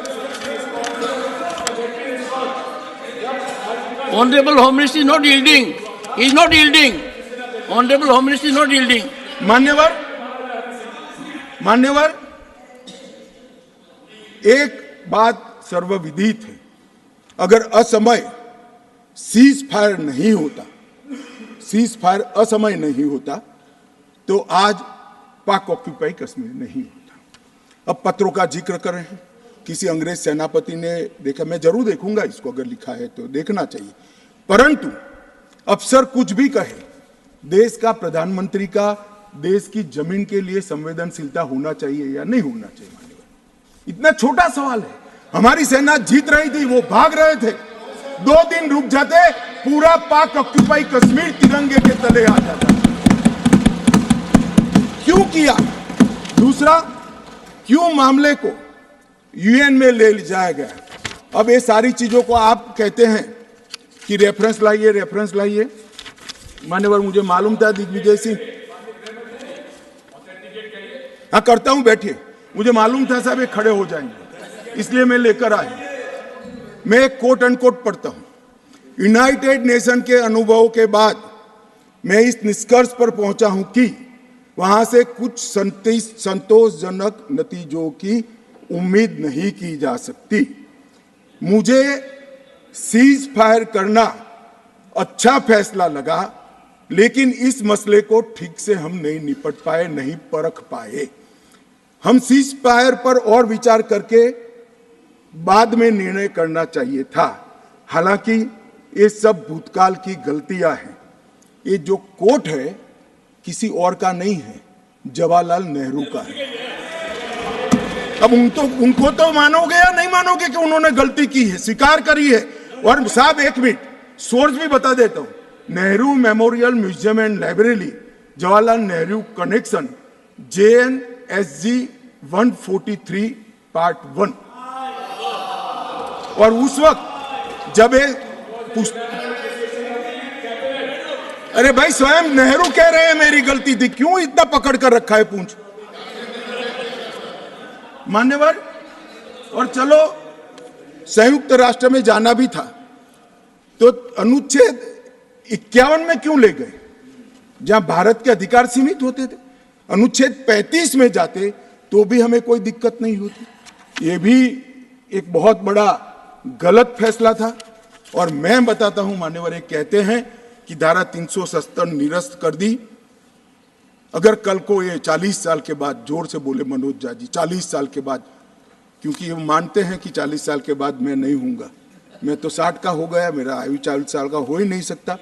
Honorable Home Minister is not yielding. He is not yielding. Honorable Home Minister is not yielding. मान्यवर एक बात सर्वविदित है, अगर असमय सीज फायर असमय नहीं होता तो आज पाक ऑक्यूपाई कश्मीर नहीं होता। अब पत्रों का जिक्र कर रहे हैं, किसी अंग्रेज सेनापति ने देखा, मैं जरूर देखूंगा इसको, अगर लिखा है तो देखना चाहिए। परंतु अफसर कुछ भी कहे, देश का प्रधानमंत्री का देश की जमीन के लिए संवेदनशीलता होना चाहिए या नहीं होना चाहिए? मान्यवर, इतना छोटा सवाल है। हमारी सेना जीत रही थी, वो भाग रहे थे। 2 दिन रुक जाते, पूरा पाक ऑक्यूपाई कश्मीर तिरंगे के तले आ जाता। क्यों किया? दूसरा, क्यों मामले को यूएन में ले जाया गया? अब ये सारी चीजों को आप कहते हैं कि रेफरेंस लाइए। मान्यवर, मुझे मालूम था दिग्विजय सिंह, हाँ करता हूं, बैठिए। मुझे मालूम था साहब ये खड़े हो जाएंगे, इसलिए मैं लेकर आया। मैं एक कोट अनकोट पढ़ता हूं। यूनाइटेड नेशन के अनुभव के बाद मैं इस निष्कर्ष पर पहुंचा हूं कि वहां से कुछ संतोषजनक नतीजों की उम्मीद नहीं की जा सकती। मुझे सीज फायर करना अच्छा फैसला लगा, लेकिन इस मसले को ठीक से हम नहीं निपट पाए, नहीं परख पाए। हम सीज फायर पर और विचार करके बाद में निर्णय करना चाहिए था। हालांकि ये सब भूतकाल की गलतियां हैं। ये जो कोट है किसी और का नहीं है, जवाहरलाल नेहरू का है। अब उनको तो मानोगे या नहीं मानोगे कि उन्होंने गलती की है, स्वीकार करी है। और साहब एक मिनट, सोर्स भी बता देता हूं। Nehru memorial museum and library, Jawaharlal Nehru connection, JNSG 143 part 1। और उस वक्त जब अरे भाई, स्वयं नेहरू कह रहे हैं मेरी गलती थी, क्यों इतना पकड़ कर रखा है पूंछ? मान्यवर, और चलो संयुक्त राष्ट्र में जाना भी था तो अनुच्छेद 51 में क्यों ले गए, जहां भारत के अधिकार सीमित होते थे? अनुच्छेद 35 में जाते तो भी हमें कोई दिक्कत नहीं होती। ये भी एक बहुत बड़ा गलत फैसला था। और मैं बताता हूं मान्यवर, एक कहते हैं कि धारा 370 निरस्त कर दी। अगर कल को ये 40 साल के बाद, जोर से बोले मनोज झा जी, 40 साल के बाद, क्योंकि वो मानते हैं कि 40 साल के बाद मैं नहीं हूंगा, मैं तो 60 का हो गया, मेरा आयु 40 साल का हो ही नहीं सकता।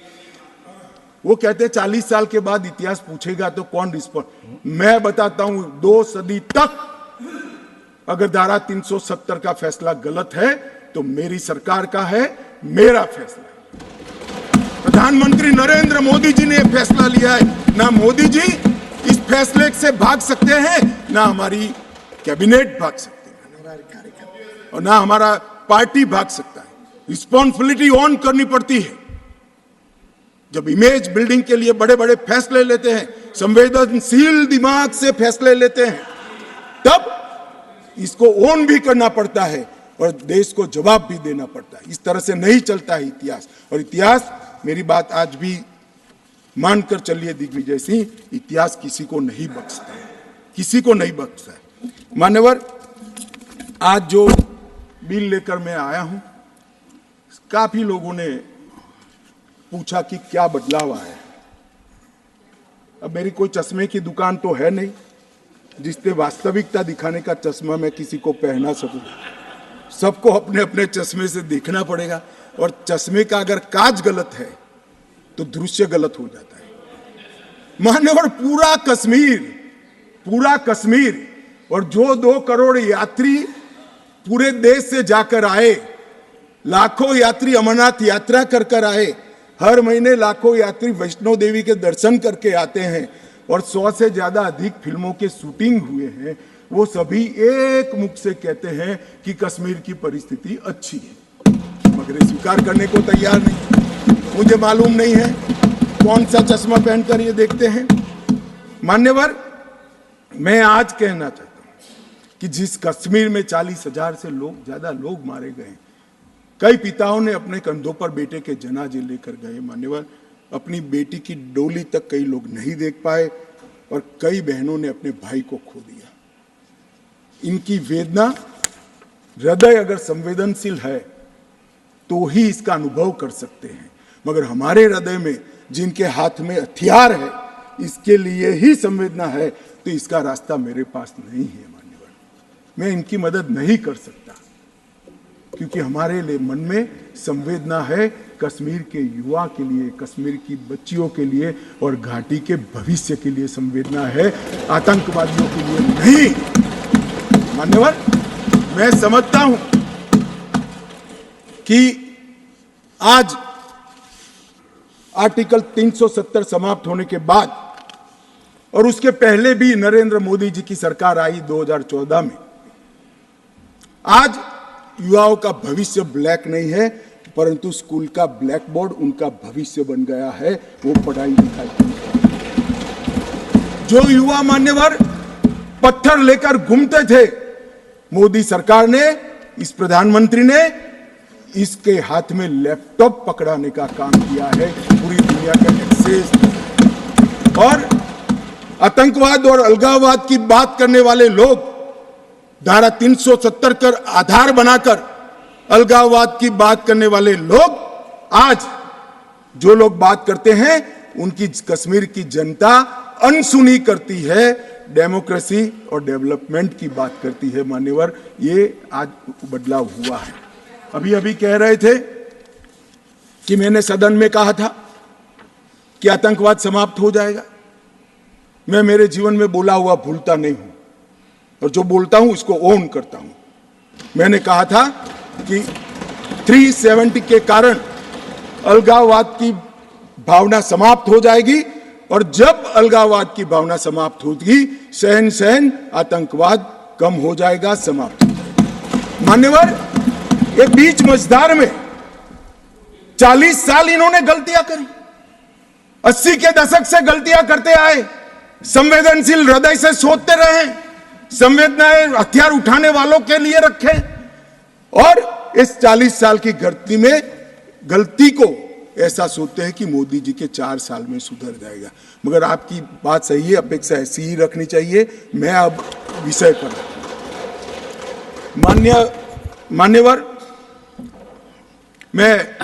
वो कहते हैं 40 साल के बाद इतिहास पूछेगा तो कौन रिस्पॉन्ड? मैं बताता हूं, 2 सदी तक अगर धारा 370 का फैसला गलत है तो मेरी सरकार का है, मेरा फैसला। प्रधानमंत्री नरेंद्र मोदी जी ने फैसला लिया है। ना मोदी जी इस फैसले से भाग सकते हैं, ना हमारी कैबिनेट भाग सकते हैं, और ना हमारा पार्टी भाग सकता है। रिस्पॉन्सिबिलिटी ऑन करनी पड़ती है। जब इमेज बिल्डिंग के लिए बड़े बड़े फैसले लेते हैं, संवेदनशील दिमाग से फैसले लेते हैं, तब इसको ऑन भी करना पड़ता है और देश को जवाब भी देना पड़ता है। इस तरह से नहीं चलता है इतिहास। और इतिहास, मेरी बात आज भी मानकर चलिए दिग्विजय सिंह, इतिहास किसी को नहीं बख्शता है, किसी को नहीं बख्शता है। मान्यवर, आज जो बिल लेकर मैं आया हूं, काफी लोगों ने पूछा कि क्या बदलाव आया है। अब मेरी कोई चश्मे की दुकान तो है नहीं जिससे वास्तविकता दिखाने का चश्मा मैं किसी को पहना सकूं। सबको अपने अपने चश्मे से देखना पड़ेगा, और चश्मे का अगर कांच गलत है तो दृश्य गलत हो जाता है। मान्यवर, पूरा कश्मीर और जो 2 करोड़ यात्री पूरे देश से जाकर आए, लाखों यात्री अमरनाथ यात्रा कर आए, हर महीने लाखों यात्री वैष्णो देवी के दर्शन करके आते हैं, और 100 से ज्यादा अधिक फिल्मों के शूटिंग हुए हैं, वो सभी एक मुख से कहते हैं कि कश्मीर की परिस्थिति अच्छी है, मगर स्वीकार करने को तैयार नहीं। मुझे मालूम नहीं है कौन सा चश्मा पहनकर ये देखते हैं। मान्यवर, मैं आज कहना चाहता हूं कि जिस कश्मीर में 40,000 से ज्यादा लोग मारे गए, कई पिताओं ने अपने कंधों पर बेटे के जनाजे लेकर गए। मान्यवर, अपनी बेटी की डोली तक कई लोग नहीं देख पाए, और कई बहनों ने अपने भाई को खो दिया। इनकी वेदना, हृदय अगर संवेदनशील है तो ही इसका अनुभव कर सकते हैं, मगर हमारे हृदय में जिनके हाथ में हथियार है, इसके लिए ही संवेदना है, तो इसका रास्ता मेरे पास नहीं है। मान्यवर, मैं इनकी मदद नहीं कर सकता, क्योंकि हमारे लिए मन में संवेदना है कश्मीर के युवा के लिए, कश्मीर की बच्चियों के लिए, और घाटी के भविष्य के लिए संवेदना है, आतंकवादियों के लिए नहीं। मान्यवर, मैं समझता हूं कि आज आर्टिकल 370 समाप्त होने के बाद, और उसके पहले भी नरेंद्र मोदी जी की सरकार आई 2014 में, आज युवाओं का भविष्य ब्लैक नहीं है, परंतु स्कूल का ब्लैक बोर्ड उनका भविष्य बन गया है। वो पढ़ाई लिखाई, जो युवा मान्यवर पत्थर लेकर घूमते थे, मोदी सरकार ने, इस प्रधानमंत्री ने इसके हाथ में लैपटॉप पकड़ाने का काम किया है। पूरी दुनिया का एक्सेस, और आतंकवाद और अलगाववाद की बात करने वाले लोग धारा 370 कर आधार बनाकर अलगाववाद की बात करने वाले लोग, आज जो लोग बात करते हैं उनकी कश्मीर की जनता अनसुनी करती है, डेमोक्रेसी और डेवलपमेंट की बात करती है। मान्यवर, ये आज बदलाव हुआ है। अभी कह रहे थे कि मैंने सदन में कहा था कि आतंकवाद समाप्त हो जाएगा। मैं मेरे जीवन में बोला हुआ भूलता नहीं हूं, और जो बोलता हूं उसको ओन करता हूं। मैंने कहा था कि 370 के कारण अलगाववाद की भावना समाप्त हो जाएगी, और जब अलगाववाद की भावना समाप्त होगी, सहन आतंकवाद कम हो जाएगा, समाप्त हो जाएगा। मान्यवर, ये बीच मझधार में 40 साल इन्होंने गलतियां करी, 80 के दशक से गलतियां करते आए, संवेदनशील हृदय से सोचते रहे, संवेदनाएं हथियार उठाने वालों के लिए रखे, और इस 40 साल की गलती को ऐसा सोचते हैं कि मोदी जी के 4 साल में सुधर जाएगा। मगर आपकी बात सही है, अपेक्षा ऐसी ही रखनी चाहिए। मैं अब विषय पर, मान्यवर, मैं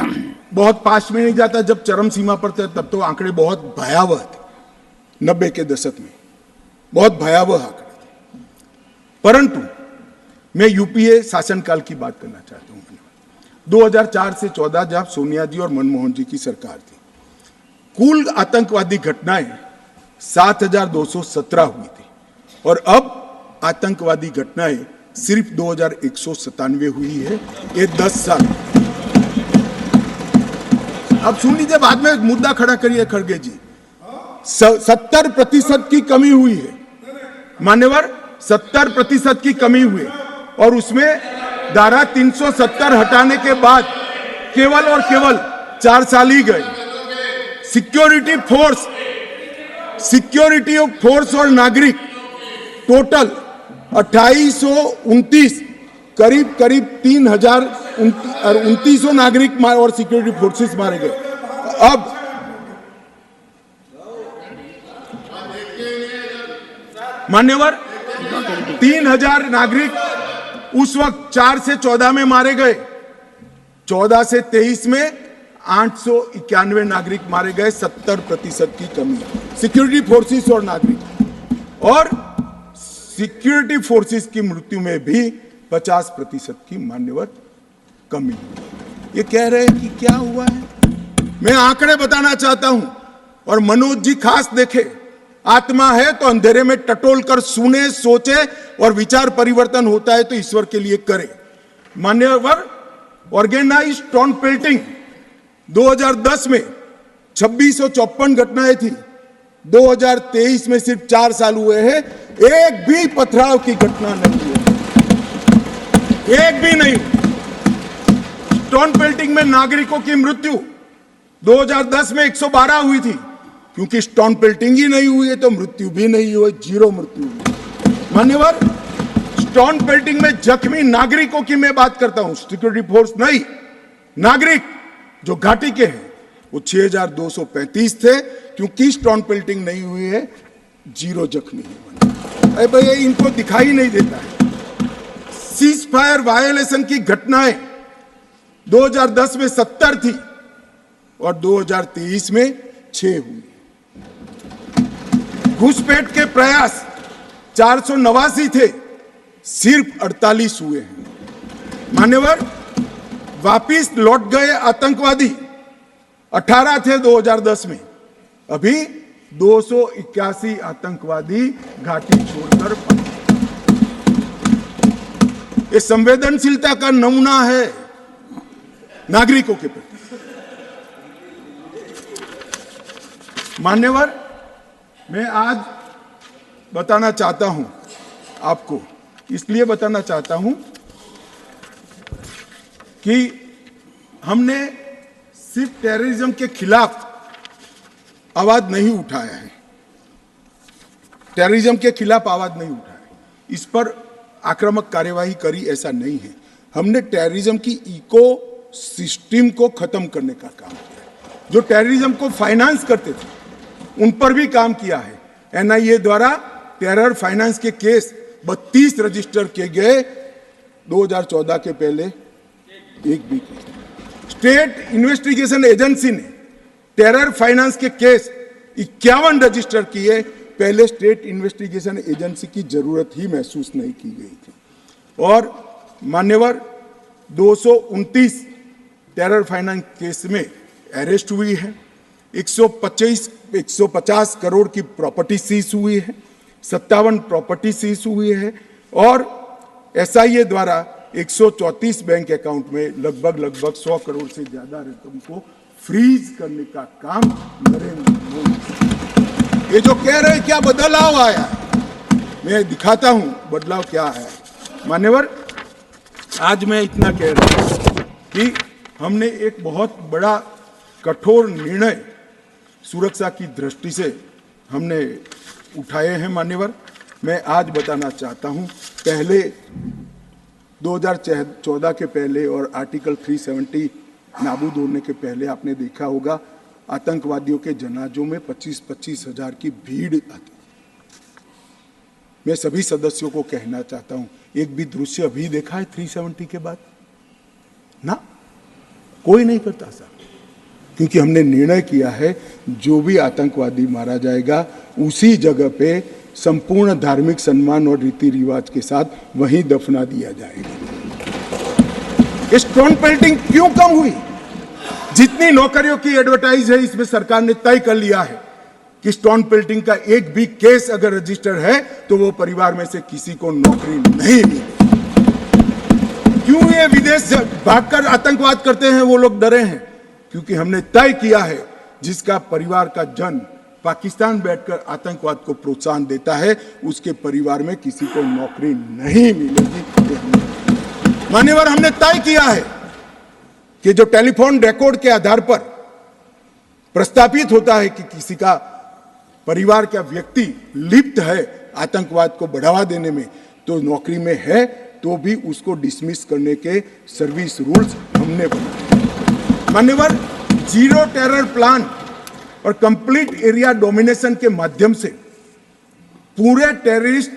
बहुत पास में नहीं जाता। जब चरम सीमा पर थे तब तो आंकड़े बहुत भयावह थे, 90 के दशक में बहुत भयावह आंकड़े थे, परंतु मैं यूपीए शासनकाल की बात करना चाहता हूं। 2004 से 14 जब सोनिया जी और मनमोहन जी की सरकार थी, कुल आतंकवादी घटनाएं 7,217 हुई थी, और अब आतंकवादी घटनाएं सिर्फ 2,197 हुई है। ये 10 साल। अब सुन लीजिए, बाद में मुद्दा खड़ा करिए खड़गे जी। 70% की कमी हुई है मान्यवर, 70% की कमी हुई, और उसमें धारा 370 हटाने के बाद केवल और केवल 4 साल ही गए। सिक्योरिटी फोर्स और नागरिक टोटल 2829, करीब 3,2900 नागरिक और सिक्योरिटी फोर्सेस मारे गए। अब मान्यवर 3,000 नागरिक उस वक्त 4 से 14 में मारे गए, 14 से 23 में 891 नागरिक मारे गए, 70% की कमी। सिक्योरिटी फोर्सेस और नागरिक, और सिक्योरिटी फोर्सेस की मृत्यु में भी 50% की मान्यवर कमी। ये कह रहे हैं कि क्या हुआ है। मैं आंकड़े बताना चाहता हूं, और मनोज जी खास देखे। आत्मा है तो अंधेरे में टटोल कर सुने, सोचे, और विचार परिवर्तन होता है तो ईश्वर के लिए करे। मान्यवर, ऑर्गेनाइज स्टोन पेल्टिंग 2010 में 2654 घटनाएं थी, 2023 में सिर्फ 4 साल हुए हैं, एक भी पथराव की घटना नहीं हुई, एक भी नहीं। स्टोन पेल्टिंग में नागरिकों की मृत्यु 2010 में 112 हुई थी, क्योंकि स्टोन पेल्टिंग ही नहीं हुई है तो मृत्यु भी नहीं हुई, 0 मृत्यु हुई। मान्यवर, स्टोन पेल्टिंग में जख्मी नागरिकों की मैं बात करता हूं, सिक्योरिटी फोर्स नहीं, नागरिक जो घाटी के हैं, वो 6235 थे, क्योंकि स्टोन पेल्टिंग नहीं हुई है, 0 जख्मी है। अरे भाई, इनको दिखाई नहीं देता है। सीज फायर वायोलेशन की घटनाएं 2010 में 70 थी और 2023 में 6 हुई। घुसपैठ के प्रयास 489 थे, सिर्फ 48 हुए हैं। मान्यवर, वापिस लौट गए आतंकवादी 18 थे 2010 में, अभी 281 आतंकवादी घाटी छोड़कर पड़े। ये संवेदनशीलता का नमूना है नागरिकों के प्रति। मान्यवर, मैं आज बताना चाहता हूं आपको, इसलिए बताना चाहता हूं कि हमने सिर्फ टेररिज्म के खिलाफ आवाज नहीं उठाया है, टेररिज्म के खिलाफ आवाज नहीं उठाया, इस पर आक्रामक कार्यवाही करी, ऐसा नहीं है। हमने टेररिज्म की इको सिस्टम को खत्म करने का काम किया। जो टेररिज्म को फाइनेंस करते थे उन पर भी काम किया है। एनआईए द्वारा टेरर फाइनेंस के केस 32 रजिस्टर किए गए, 2014 के पहले एक भी केस। स्टेट इन्वेस्टिगेशन एजेंसी ने टेरर फाइनेंस के केस 51 रजिस्टर किए, पहले स्टेट इन्वेस्टिगेशन एजेंसी की जरूरत ही महसूस नहीं की गई थी। और मान्यवर, 229 टेरर फाइनेंस केस में अरेस्ट हुई है, 150 करोड़ की प्रॉपर्टी सीज हुई है, 57 प्रॉपर्टी सीज हुई है, और एसआईए द्वारा 134 बैंक अकाउंट में लगभग 100 करोड़ से ज्यादा रकम को फ्रीज करने का काम नरेंद्र मोदी। ये जो कह रहे हैं क्या बदलाव आया, मैं दिखाता हूं बदलाव क्या है। मान्यवर, आज मैं इतना कह रहा हूं कि हमने एक बहुत बड़ा कठोर निर्णय सुरक्षा की दृष्टि से हमने उठाए हैं। मान्यवर, मैं आज बताना चाहता हूं, पहले 2014 के पहले और आर्टिकल 370 नाबूद होने के पहले आपने देखा होगा, आतंकवादियों के जनाजों में 25-25 हजार की भीड़ आती। मैं सभी सदस्यों को कहना चाहता हूं, एक भी दृश्य अभी देखा है 370 के बाद? ना, कोई नहीं करता साहब, क्योंकि हमने निर्णय किया है जो भी आतंकवादी मारा जाएगा उसी जगह पे संपूर्ण धार्मिक सम्मान और रीति रिवाज के साथ वहीं दफना दिया जाएगा। स्टोन पेल्टिंग क्यों कम हुई? जितनी नौकरियों की एडवर्टाइज है, इसमें सरकार ने तय कर लिया है कि स्टोन पेल्टिंग का एक भी केस अगर रजिस्टर है तो वो परिवार में से किसी को नौकरी नहीं मिली। क्यों ये विदेश भागकर आतंकवाद करते हैं वो लोग डरे हैं? क्योंकि हमने तय किया है जिसका परिवार का जन पाकिस्तान बैठकर आतंकवाद को प्रोत्साहन देता है, उसके परिवार में किसी को नौकरी नहीं मिलेगी। मान्यवर, हमने तय किया है कि जो टेलीफोन रिकॉर्ड के आधार पर प्रस्तापित होता है कि किसी का परिवार का व्यक्ति लिप्त है आतंकवाद को बढ़ावा देने में, तो नौकरी में है तो भी उसको डिसमिस करने के सर्विस रूल्स हमने बनाए। मान्यवर, जीरो टेरर प्लान और कंप्लीट एरिया डोमिनेशन के माध्यम से पूरे टेररिस्ट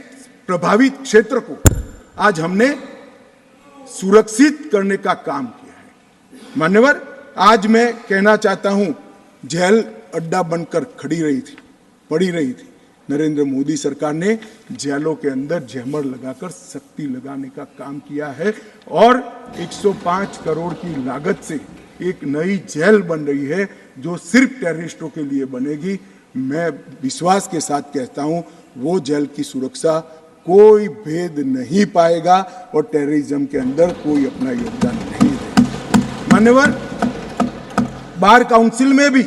प्रभावित क्षेत्र को आज हमने सुरक्षित करने का काम किया है। मान्यवर, आज मैं कहना चाहता हूं, जेल अड्डा बनकर पड़ी रही थी। नरेंद्र मोदी सरकार ने जेलों के अंदर जैमर लगाकर सख्ती लगाने का काम किया है और 105 करोड़ की लागत से एक नई जेल बन रही है जो सिर्फ टेररिस्टों के लिए बनेगी। मैं विश्वास के साथ कहता हूं, वो जेल की सुरक्षा कोई भेद नहीं पाएगा और टेररिज्म के अंदर कोई अपना योगदान नहीं देगा। मान्यवर, बार काउंसिल में भी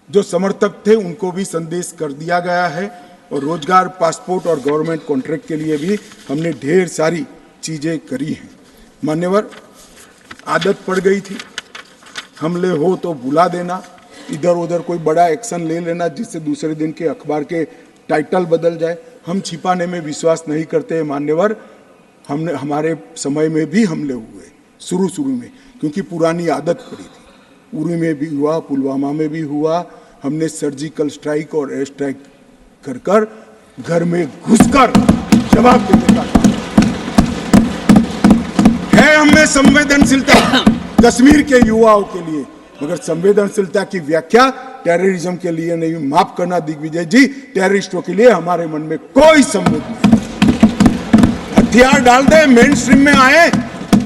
जो समर्थक थे उनको भी संदेश कर दिया गया है और रोजगार, पासपोर्ट और गवर्नमेंट कॉन्ट्रैक्ट के लिए भी हमने ढेर सारी चीजें करी हैं। मान्यवर, आदत पड़ गई थी, हमले हो तो बुला देना, इधर उधर कोई बड़ा एक्शन ले लेना जिससे दूसरे दिन के अखबार के टाइटल बदल जाए। हम छिपाने में विश्वास नहीं करते हैं मान्यवर। हमारे समय में भी हमले हुए शुरू में, क्योंकि पुरानी आदत पड़ी थी। उरी में भी हुआ, पुलवामा में भी हुआ। हमने सर्जिकल स्ट्राइक और एयर स्ट्राइक कर घर में घुसकर जवाब देने का काम है। हमें संवेदनशीलता कश्मीर के युवाओं के लिए, मगर संवेदनशीलता की व्याख्या टेररिज्म के लिए नहीं। माफ करना दिग्विजय जी, टेररिस्टों के लिए हमारे मन में कोई संवेद नहीं। हथियार डाल दे, मेन स्ट्रीम में आए,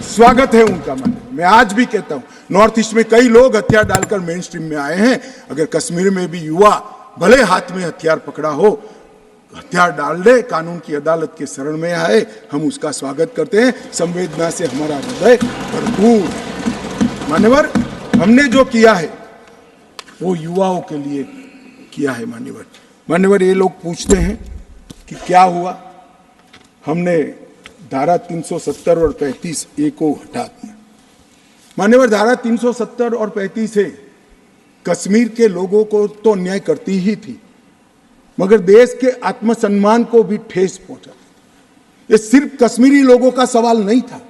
स्वागत है उनका। मन मैं आज भी कहता हूं, नॉर्थ ईस्ट में कई लोग हथियार डालकर मेन स्ट्रीम में आए हैं। अगर कश्मीर में भी युवा भले हाथ में हथियार पकड़ा हो, हथियार डाल दे, कानून की अदालत के शरण में आए, हम उसका स्वागत करते हैं। संवेदना से हमारा हृदय भरपूर है। मान्यवर, हमने जो किया है वो युवाओं के लिए किया है। मान्यवर, ये लोग पूछते हैं कि क्या हुआ। हमने धारा 370 और 35A को हटा दिया। मान्यवर, धारा 370 और 35 से कश्मीर के लोगों को तो अन्याय करती ही थी, मगर देश के आत्मसम्मान को भी ठेस पहुंचा। ये सिर्फ कश्मीरी लोगों का सवाल नहीं था,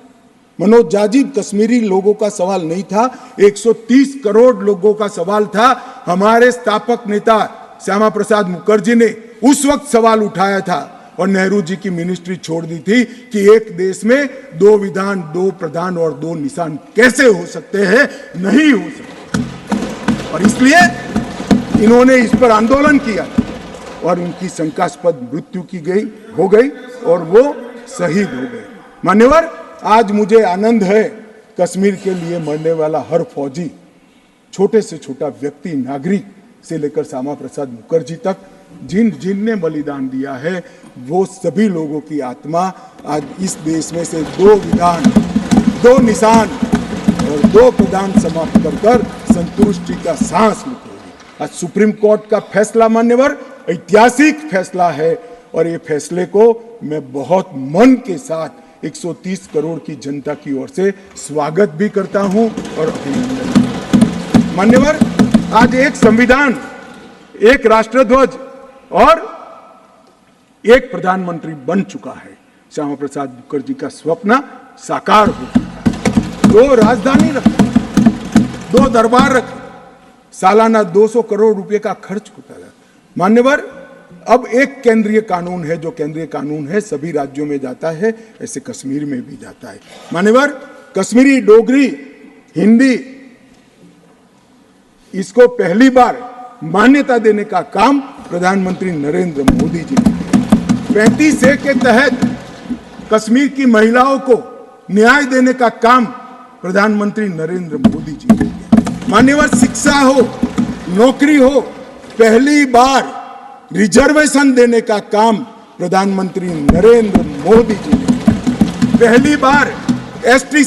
मनोज जाजिब, कश्मीरी लोगों का सवाल नहीं था, 130 करोड़ लोगों का सवाल था। हमारे स्थापक नेता श्यामा प्रसाद मुखर्जी ने उस वक्त सवाल उठाया था और नेहरू जी की मिनिस्ट्री छोड़ दी थी कि एक देश में 2 विधान, 2 प्रधान और 2 निशान कैसे हो सकते हैं? नहीं हो सकते। और इसलिए इन्होंने इस पर आंदोलन किया और उनकी शंकास्पद मृत्यु हो गई और वो शहीद हो गए। मान्यवर, आज मुझे आनंद है, कश्मीर के लिए मरने वाला हर फौजी, छोटे से छोटा व्यक्ति, नागरिक से लेकर श्यामा प्रसाद मुखर्जी तक, जिनने बलिदान दिया है, वो सभी लोगों की आत्मा आज इस देश में से 2 विधान, 2 निशान और 2 प्रधान समाप्त कर संतुष्टि का सांस लेगी। आज सुप्रीम कोर्ट का फैसला मान्यवर ऐतिहासिक फैसला है और ये फैसले को मैं बहुत मन के साथ 130 करोड़ की जनता की ओर से स्वागत भी करता हूं और अभिनंदन। मान्यवर, आज एक संविधान, एक राष्ट्रध्वज और एक प्रधानमंत्री बन चुका है। श्यामा प्रसाद मुखर्जी का स्वप्न साकार हो चुका है। 2 राजधानी रखी, 2 दरबार रखे, सालाना 200 करोड़ रुपए का खर्च होता है। मान्यवर, अब एक केंद्रीय कानून है, जो केंद्रीय कानून है सभी राज्यों में जाता है, ऐसे कश्मीर में भी जाता है। मान्यवर, कश्मीरी, डोगरी, हिंदी, इसको पहली बार मान्यता देने का काम प्रधानमंत्री नरेंद्र मोदी जी ने किया। 35A के तहत कश्मीर की महिलाओं को न्याय देने का काम प्रधानमंत्री नरेंद्र मोदी जी ने किया। मान्यवर, शिक्षा हो, नौकरी हो, पहली बार रिजर्वेशन देने का काम प्रधानमंत्री नरेंद्र मोदी जी ने। पहली बार एसटी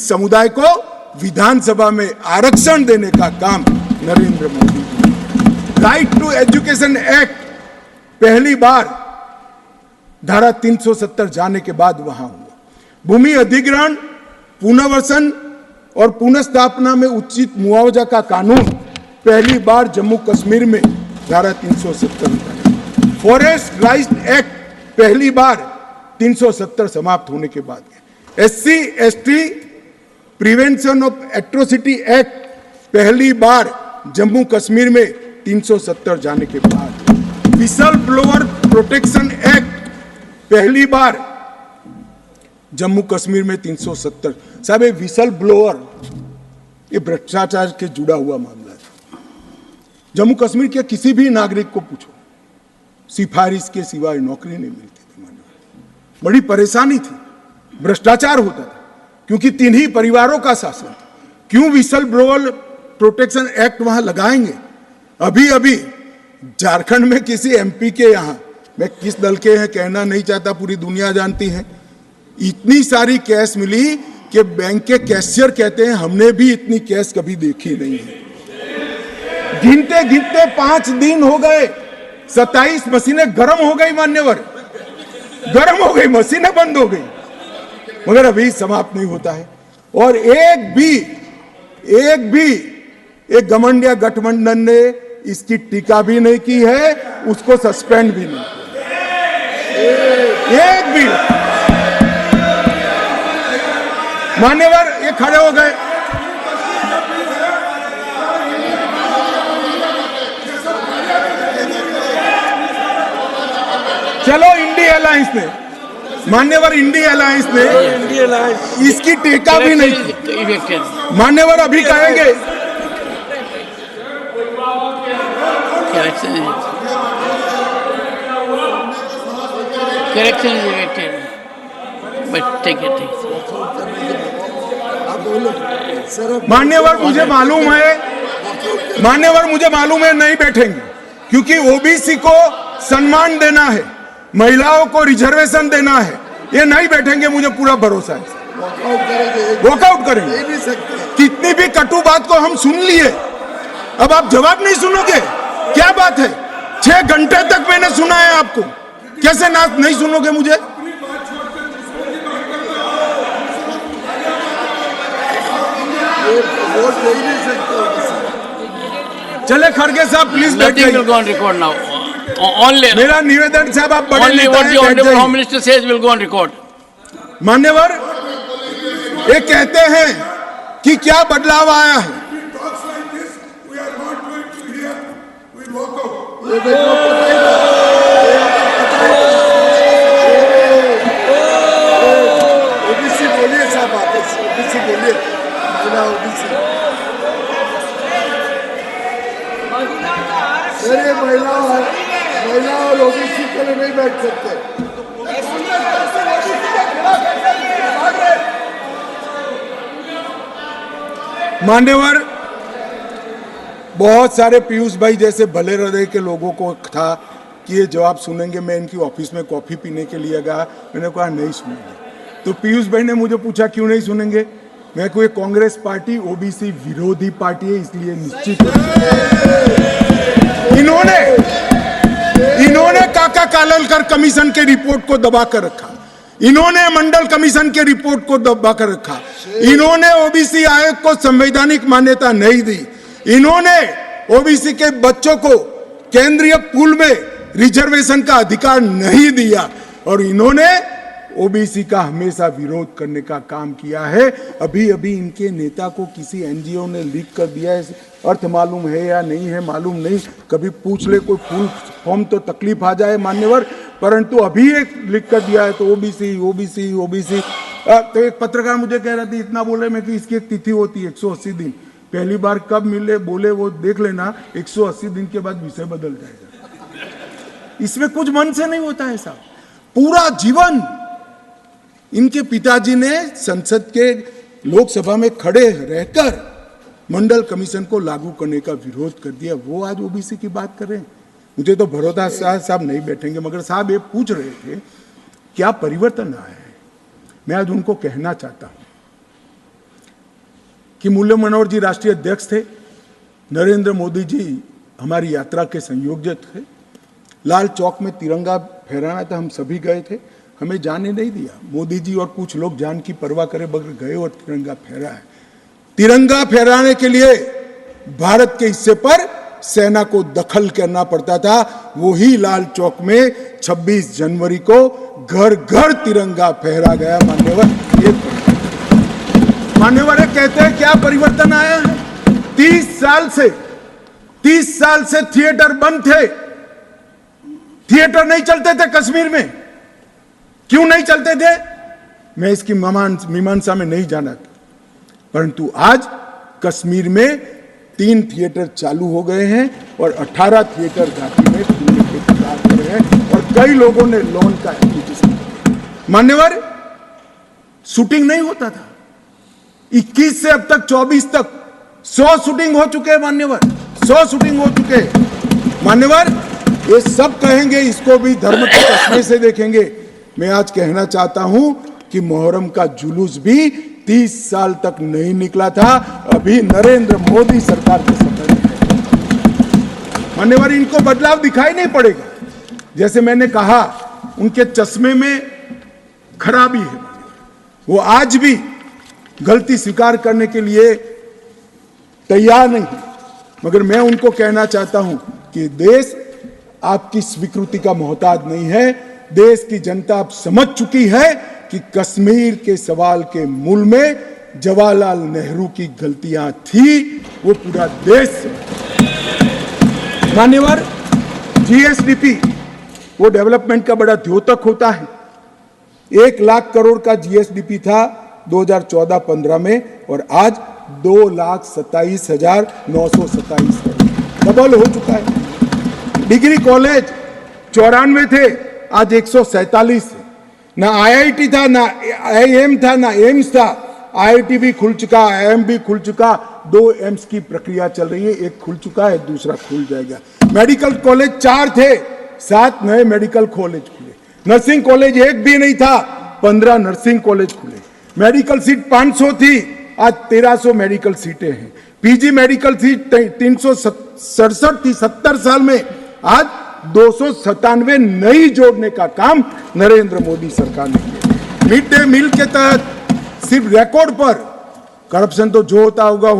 समुदाय को विधानसभा में आरक्षण देने का काम नरेंद्र मोदी जी ने। राइट टू एजुकेशन एक्ट पहली बार धारा 370 जाने के बाद वहां हुआ। भूमि अधिग्रहण, पुनर्वसन और पुनर्स्थापना में उचित मुआवजा का कानून पहली बार जम्मू कश्मीर में धारा 370। फॉरेस्ट राइट्स एक्ट पहली बार 370 समाप्त होने के बाद। SC/ST prevention of atrocity act पहली बार जम्मू कश्मीर में 370 जाने के बाद। विसल ब्लोअर प्रोटेक्शन एक्ट पहली बार जम्मू कश्मीर में 370। साहब ये विसल ब्लोअर, ये भ्रष्टाचार के जुड़ा हुआ मामला था। जम्मू कश्मीर के किसी भी नागरिक को पूछो, सिफारिश के सिवाय नौकरी नहीं मिलती थी। माननीय, बड़ी परेशानी थी, भ्रष्टाचार होता था क्योंकि 3 ही परिवारों का शासन था। क्यों विसल ब्लोअर प्रोटेक्शन एक्ट वहां लगाएंगे? अभी अभी झारखंड में किसी एमपी के यहां, मैं किस दल के हैं कहना नहीं चाहता, पूरी दुनिया जानती है, इतनी सारी कैश मिली कि बैंक के कैशियर कहते हैं हमने भी इतनी कैश कभी देखी नहीं है। गिनते गिनते 5 दिन हो गए, 27 मशीनें गर्म हो गई मान्यवर, गर्म हो गई, मशीनें बंद हो गई, मगर अभी समाप्त नहीं होता है। और एक भी एक घमंडिया गठबंधन ने इसकी टीका भी नहीं की है, उसको सस्पेंड भी नहीं किया, एक भी। मान्यवर ये खड़े हो गए, चलो इंडिया अलायंस ने, मान्यवर इंडिया अलायंस ने इसकी टीका भी नहीं की। मान्यवर अभी कहेंगे correction is elected, but take it. मान्यवर मुझे मालूम है, मान्यवर मुझे मालूम है नहीं बैठेंगे, क्योंकि ओबीसी को सम्मान देना है, महिलाओं को रिजर्वेशन देना है, ये नहीं बैठेंगे, मुझे पूरा भरोसा है। वॉकआउट करेंगे। कितनी भी कटु बात को हम सुन लिए, अब आप जवाब नहीं सुनोगे, क्या बात है? 6 घंटे तक मैंने सुना है आपको, कैसे ना नहीं सुनोगे मुझे? चले खड़गे साहब प्लीज बैठ जाइए। रिकॉर्ड नाउ ओनली, मेरा निवेदन साहब, आप बड़े only what the honorable home minister says will go on record. मान्यवर ये कहते हैं कि क्या बदलाव आया है? ओबीसी बोलिए साहब, वापस ओबीसी बोलिए, महिला ओबीसी, अरे महिला और ओबीसी के लिए नहीं बैठ सकते। मान्यवर बहुत सारे पीयूष भाई जैसे भले हृदय के लोगों को था कि ये जवाब सुनेंगे, मैं इनकी ऑफिस में कॉफी पीने के लिए गया, मैंने कहा नहीं सुनेंगे। तो पीयूष भाई ने मुझे पूछा क्यों नहीं सुनेंगे, मैं कोई कांग्रेस पार्टी ओबीसी विरोधी पार्टी है, इसलिए निश्चित इन्होंने काका काललकर कमीशन के रिपोर्ट को दबा कर रखा, इन्होंने मंडल कमीशन के रिपोर्ट को दबा कर रखा, इन्होंने ओबीसी आयोग को संवैधानिक मान्यता नहीं दी, इन्होंने ओबीसी के बच्चों को केंद्रीय पूल में रिजर्वेशन का अधिकार नहीं दिया, और इन्होंने ओबीसी का हमेशा विरोध करने का काम किया है। अभी अभी इनके नेता को किसी एनजीओ ने लीक कर दिया है, अर्थ मालूम है या नहीं है मालूम नहीं, कभी पूछ ले कोई फुल फॉर्म तो तकलीफ आ जाए मान्यवर, परंतु अभी एक लिख कर दिया है तो ओबीसी ओबीसी ओबीसी। तो एक पत्रकार मुझे कह रहा था, इतना बोले मैं कि इसकी एक तिथि होती है 180 दिन, पहली बार कब मिले बोले वो देख लेना, 180 दिन के बाद विषय बदल जाएगा। इसमें कुछ मन से नहीं होता है साहब। पूरा जीवन इनके पिताजी ने संसद के लोकसभा में खड़े रहकर मंडल कमीशन को लागू करने का विरोध कर दिया, वो आज ओबीसी की बात कर रहे हैं। मुझे तो भरोसा साहब नहीं बैठेंगे, मगर साहब ये पूछ रहे थे क्या परिवर्तन आया है। मैं आज उनको कहना चाहता हूं कि मुरली मनोहर जी राष्ट्रीय अध्यक्ष थे, नरेंद्र मोदी जी हमारी यात्रा के संयोजक थे, लाल चौक में तिरंगा फहराना था, हम सभी गए थे, हमें जाने नहीं दिया। मोदी जी और कुछ लोग जान की परवाह करे बगैर गए और तिरंगा फहरा है। तिरंगा फहराने के लिए भारत के हिस्से पर सेना को दखल करना पड़ता था, वही लाल चौक में 26 जनवरी को घर घर तिरंगा फहरा गया। मान्यवर कहते हैं क्या परिवर्तन आया है। 30 साल से थिएटर बंद थे, थिएटर नहीं चलते थे कश्मीर में। क्यों नहीं चलते थे? मैं इसकी मीमांसा में नहीं जाना, परंतु आज कश्मीर में 3 थिएटर चालू हो गए हैं और 18 थिएटर घाटी में खुलने के कगार पर हैं और कई लोगों ने लोन का एप्लीकेशन किया। मान्यवर, शूटिंग नहीं होता था, 21 से अब तक 24 तक 100 शूटिंग हो चुके हैं मान्यवर, 100 शूटिंग हो चुके हैं मान्यवर। ये सब कहेंगे, इसको भी धर्म के चश्मे से देखेंगे। मैं आज कहना चाहता हूं कि मुहर्रम का जुलूस भी 30 साल तक नहीं निकला था, अभी नरेंद्र मोदी सरकार के समय में है। मान्यवर, इनको बदलाव दिखाई नहीं पड़ेगा। जैसे मैंने कहा, उनके चश्मे में खराबी है, वो आज भी गलती स्वीकार करने के लिए तैयार नहीं है। मगर मैं उनको कहना चाहता हूं कि देश आपकी स्वीकृति का मोहताज नहीं है। देश की जनता अब समझ चुकी है कि कश्मीर के सवाल के मूल में जवाहरलाल नेहरू की गलतियां थी, वो पूरा देश। मान्यवर, जीएसडीपी वो डेवलपमेंट का बड़ा द्योतक होता है। 1 लाख करोड़ का जीएसडीपी था 2014-15 में और आज 2,27,927 करोड़, डबल हो चुका है। डिग्री कॉलेज 94 थे, आज 147 है। ना आईआईटी था, ना आईएम था, ना एम्स था। आईआईटी भी खुल चुका, आईएम भी खुल चुका, 2 एम्स की प्रक्रिया चल रही है, एक खुल चुका है, दूसरा खुल जाएगा। मेडिकल कॉलेज 4 थे, 7 नए मेडिकल कॉलेज खुले। नर्सिंग कॉलेज 1 भी नहीं था, 15 नर्सिंग कॉलेज खुले। मेडिकल सीट 500 थी, आज 1300 मेडिकल सीटें हैं। पीजी मेडिकल सीट 367 थी 70 साल में, आज 297 नई जोड़ने का काम नरेंद्र मोदी सरकार ने किया। मिड डे मील के तहत सिर्फ रिकॉर्ड पर, करप्शन तो जो होता होगा,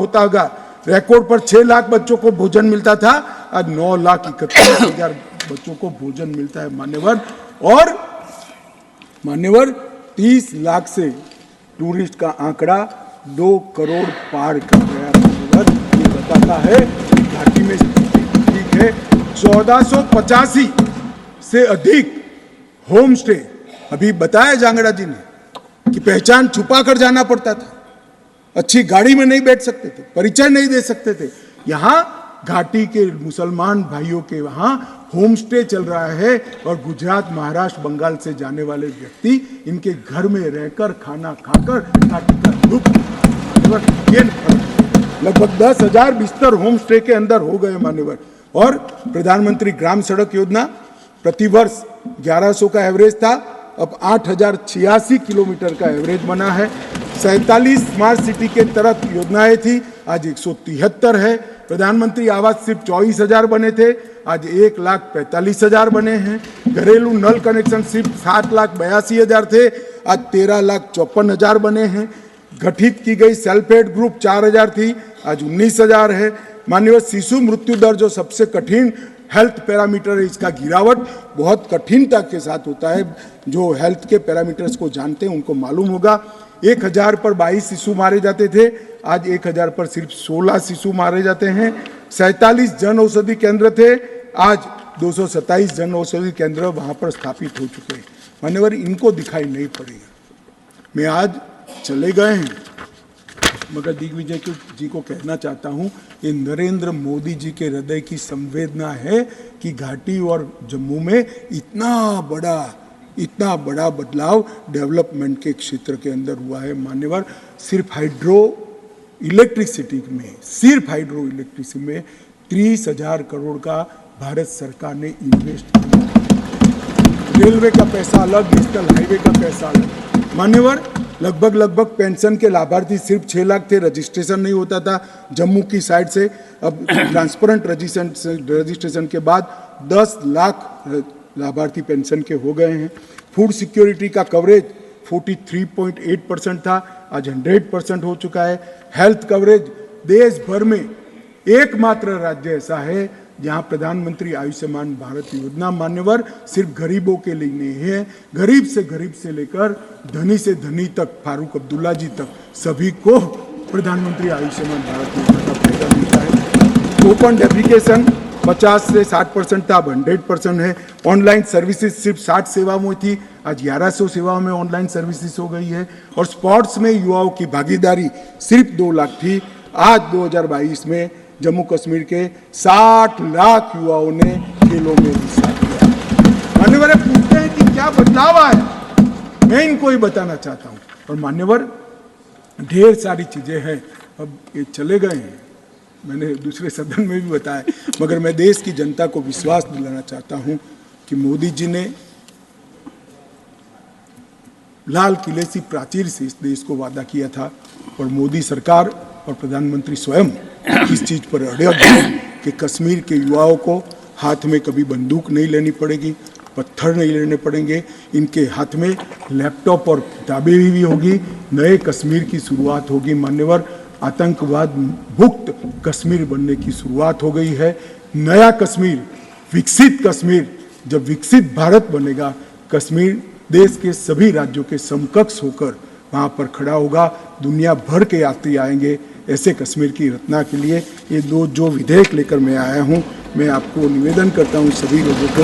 रिकॉर्ड पर 6 लाख बच्चों को भोजन मिलता था, आज 9,31,000 बच्चों को भोजन मिलता है मान्यवर। और मान्यवर, 30 लाख से टूरिस्ट का आंकड़ा 2 करोड़ पार कर गया मान्यवर। ये बताता है घाटी में ठीक है। 1485 से अधिक होम स्टे, अभी बताया जांगड़ा जी ने कि पहचान छुपा कर जाना पड़ता था, अच्छी गाड़ी में नहीं बैठ सकते थे, परिचय नहीं दे सकते थे। यहां घाटी के मुसलमान भाइयों के वहां होम स्टे चल रहा है और गुजरात, महाराष्ट्र, बंगाल से जाने वाले व्यक्ति इनके घर में रहकर खाना खाकर घाटी का लुत्फ लगभग 10,000 बिस्तर होम स्टे के अंदर हो गए मान्यवर। और प्रधानमंत्री ग्राम सड़क योजना प्रतिवर्ष 1100 का एवरेज था, अब 8,086 किलोमीटर का एवरेज बना है। 47 स्मार्ट सिटी के तहत योजनाएं थी, आज 173 है। प्रधानमंत्री आवास सिर्फ 24,000 बने थे, आज 1,45,000 बने हैं। घरेलू नल कनेक्शन सिर्फ 7,82,000 थे, आज 13,54,000 बने हैं। गठित की गई सेल्फ हेल्प ग्रुप 4,000 थी, आज 19,000 है। माननीय शिशु मृत्यु दर जो सबसे कठिन हेल्थ पैरामीटर है, इसका गिरावट बहुत कठिनता के साथ होता है। जो हेल्थ के पैरामीटर्स को जानते हैं उनको मालूम होगा। 1,000 पर 22 शिशु मारे जाते थे, आज 1,000 पर सिर्फ 16 शिशु मारे जाते हैं। 47 जन औषधि केंद्र थे, आज 227 जन औषधि केंद्र वहां पर स्थापित हो चुके हैं। मान्यवर, इनको दिखाई नहीं पड़ेगा। मैं आज चले गए हैं, मगर दिग्विजय जी को कहना चाहता हूं, ये नरेंद्र मोदी जी के हृदय की संवेदना है कि घाटी और जम्मू में इतना बड़ा बदलाव डेवलपमेंट के क्षेत्र के अंदर हुआ है। मान्यवर, सिर्फ हाइड्रो इलेक्ट्रिसिटी में 30,000 करोड़ का भारत सरकार ने इन्वेस्ट किया। रेलवे का पैसा अलग, नेशनल हाईवे का पैसा अलग। मान्यवर, लगभग पेंशन के लाभार्थी सिर्फ 6 लाख थे, रजिस्ट्रेशन नहीं होता था जम्मू की साइड से। अब ट्रांसपेरेंट रजिस्ट्रेशन के बाद 10 लाख लाभार्थी पेंशन के हो गए हैं। फूड सिक्योरिटी का कवरेज 43.8% था, आज 100% हो चुका है। हेल्थ कवरेज देश भर में एकमात्र राज्य ऐसा है जहां प्रधानमंत्री आयुष्मान भारत योजना मान्यवर सिर्फ गरीबों के लिए नहीं है, गरीब से लेकर धनी से धनी तक, फारूक अब्दुल्ला जी तक, सभी को प्रधानमंत्री आयुष्मान भारत योजना का फायदा मिलता है। ओपन डेफिकेशन 50 से 60% था, अब 100% है। ऑनलाइन सर्विसेज सिर्फ 60 सेवाओं में थी, आज 1100 सेवाओं में ऑनलाइन सर्विसेज हो गई है। और स्पोर्ट्स में युवाओं की भागीदारी सिर्फ 2 लाख थी, आज 2022 में जम्मू कश्मीर के 60 लाख युवाओं ने खेलों में हिस्सा लिया। मान्यवर पूछते हैं कि क्या बदलाव आया, मैं इनको ही बताना चाहता हूँ। और मान्यवर ढेर सारी चीजें हैं, अब ये चले गए हैं, मैंने दूसरे सदन में भी बताया, मगर मैं देश की जनता को विश्वास दिलाना चाहता हूं कि मोदी जी ने लाल किले सी प्राचीर से इस देश को वादा किया था, और मोदी सरकार और प्रधानमंत्री स्वयं इस चीज पर अड़ग है कि कश्मीर के युवाओं को हाथ में कभी बंदूक नहीं लेनी पड़ेगी, पत्थर नहीं लेने पड़ेंगे, इनके हाथ में लैपटॉप और किताबें भी होगी, नए कश्मीर की शुरुआत होगी। मान्यवर आतंकवाद मुक्त कश्मीर बनने की शुरुआत हो गई है। नया कश्मीर, विकसित कश्मीर, जब विकसित भारत बनेगा, कश्मीर देश के सभी राज्यों के समकक्ष होकर वहाँ पर खड़ा होगा। दुनिया भर के यात्री आएंगे ऐसे कश्मीर की रचना के लिए। ये जो विधेयक लेकर मैं आया हूँ, मैं आपको निवेदन करता हूँ सभी लोगों को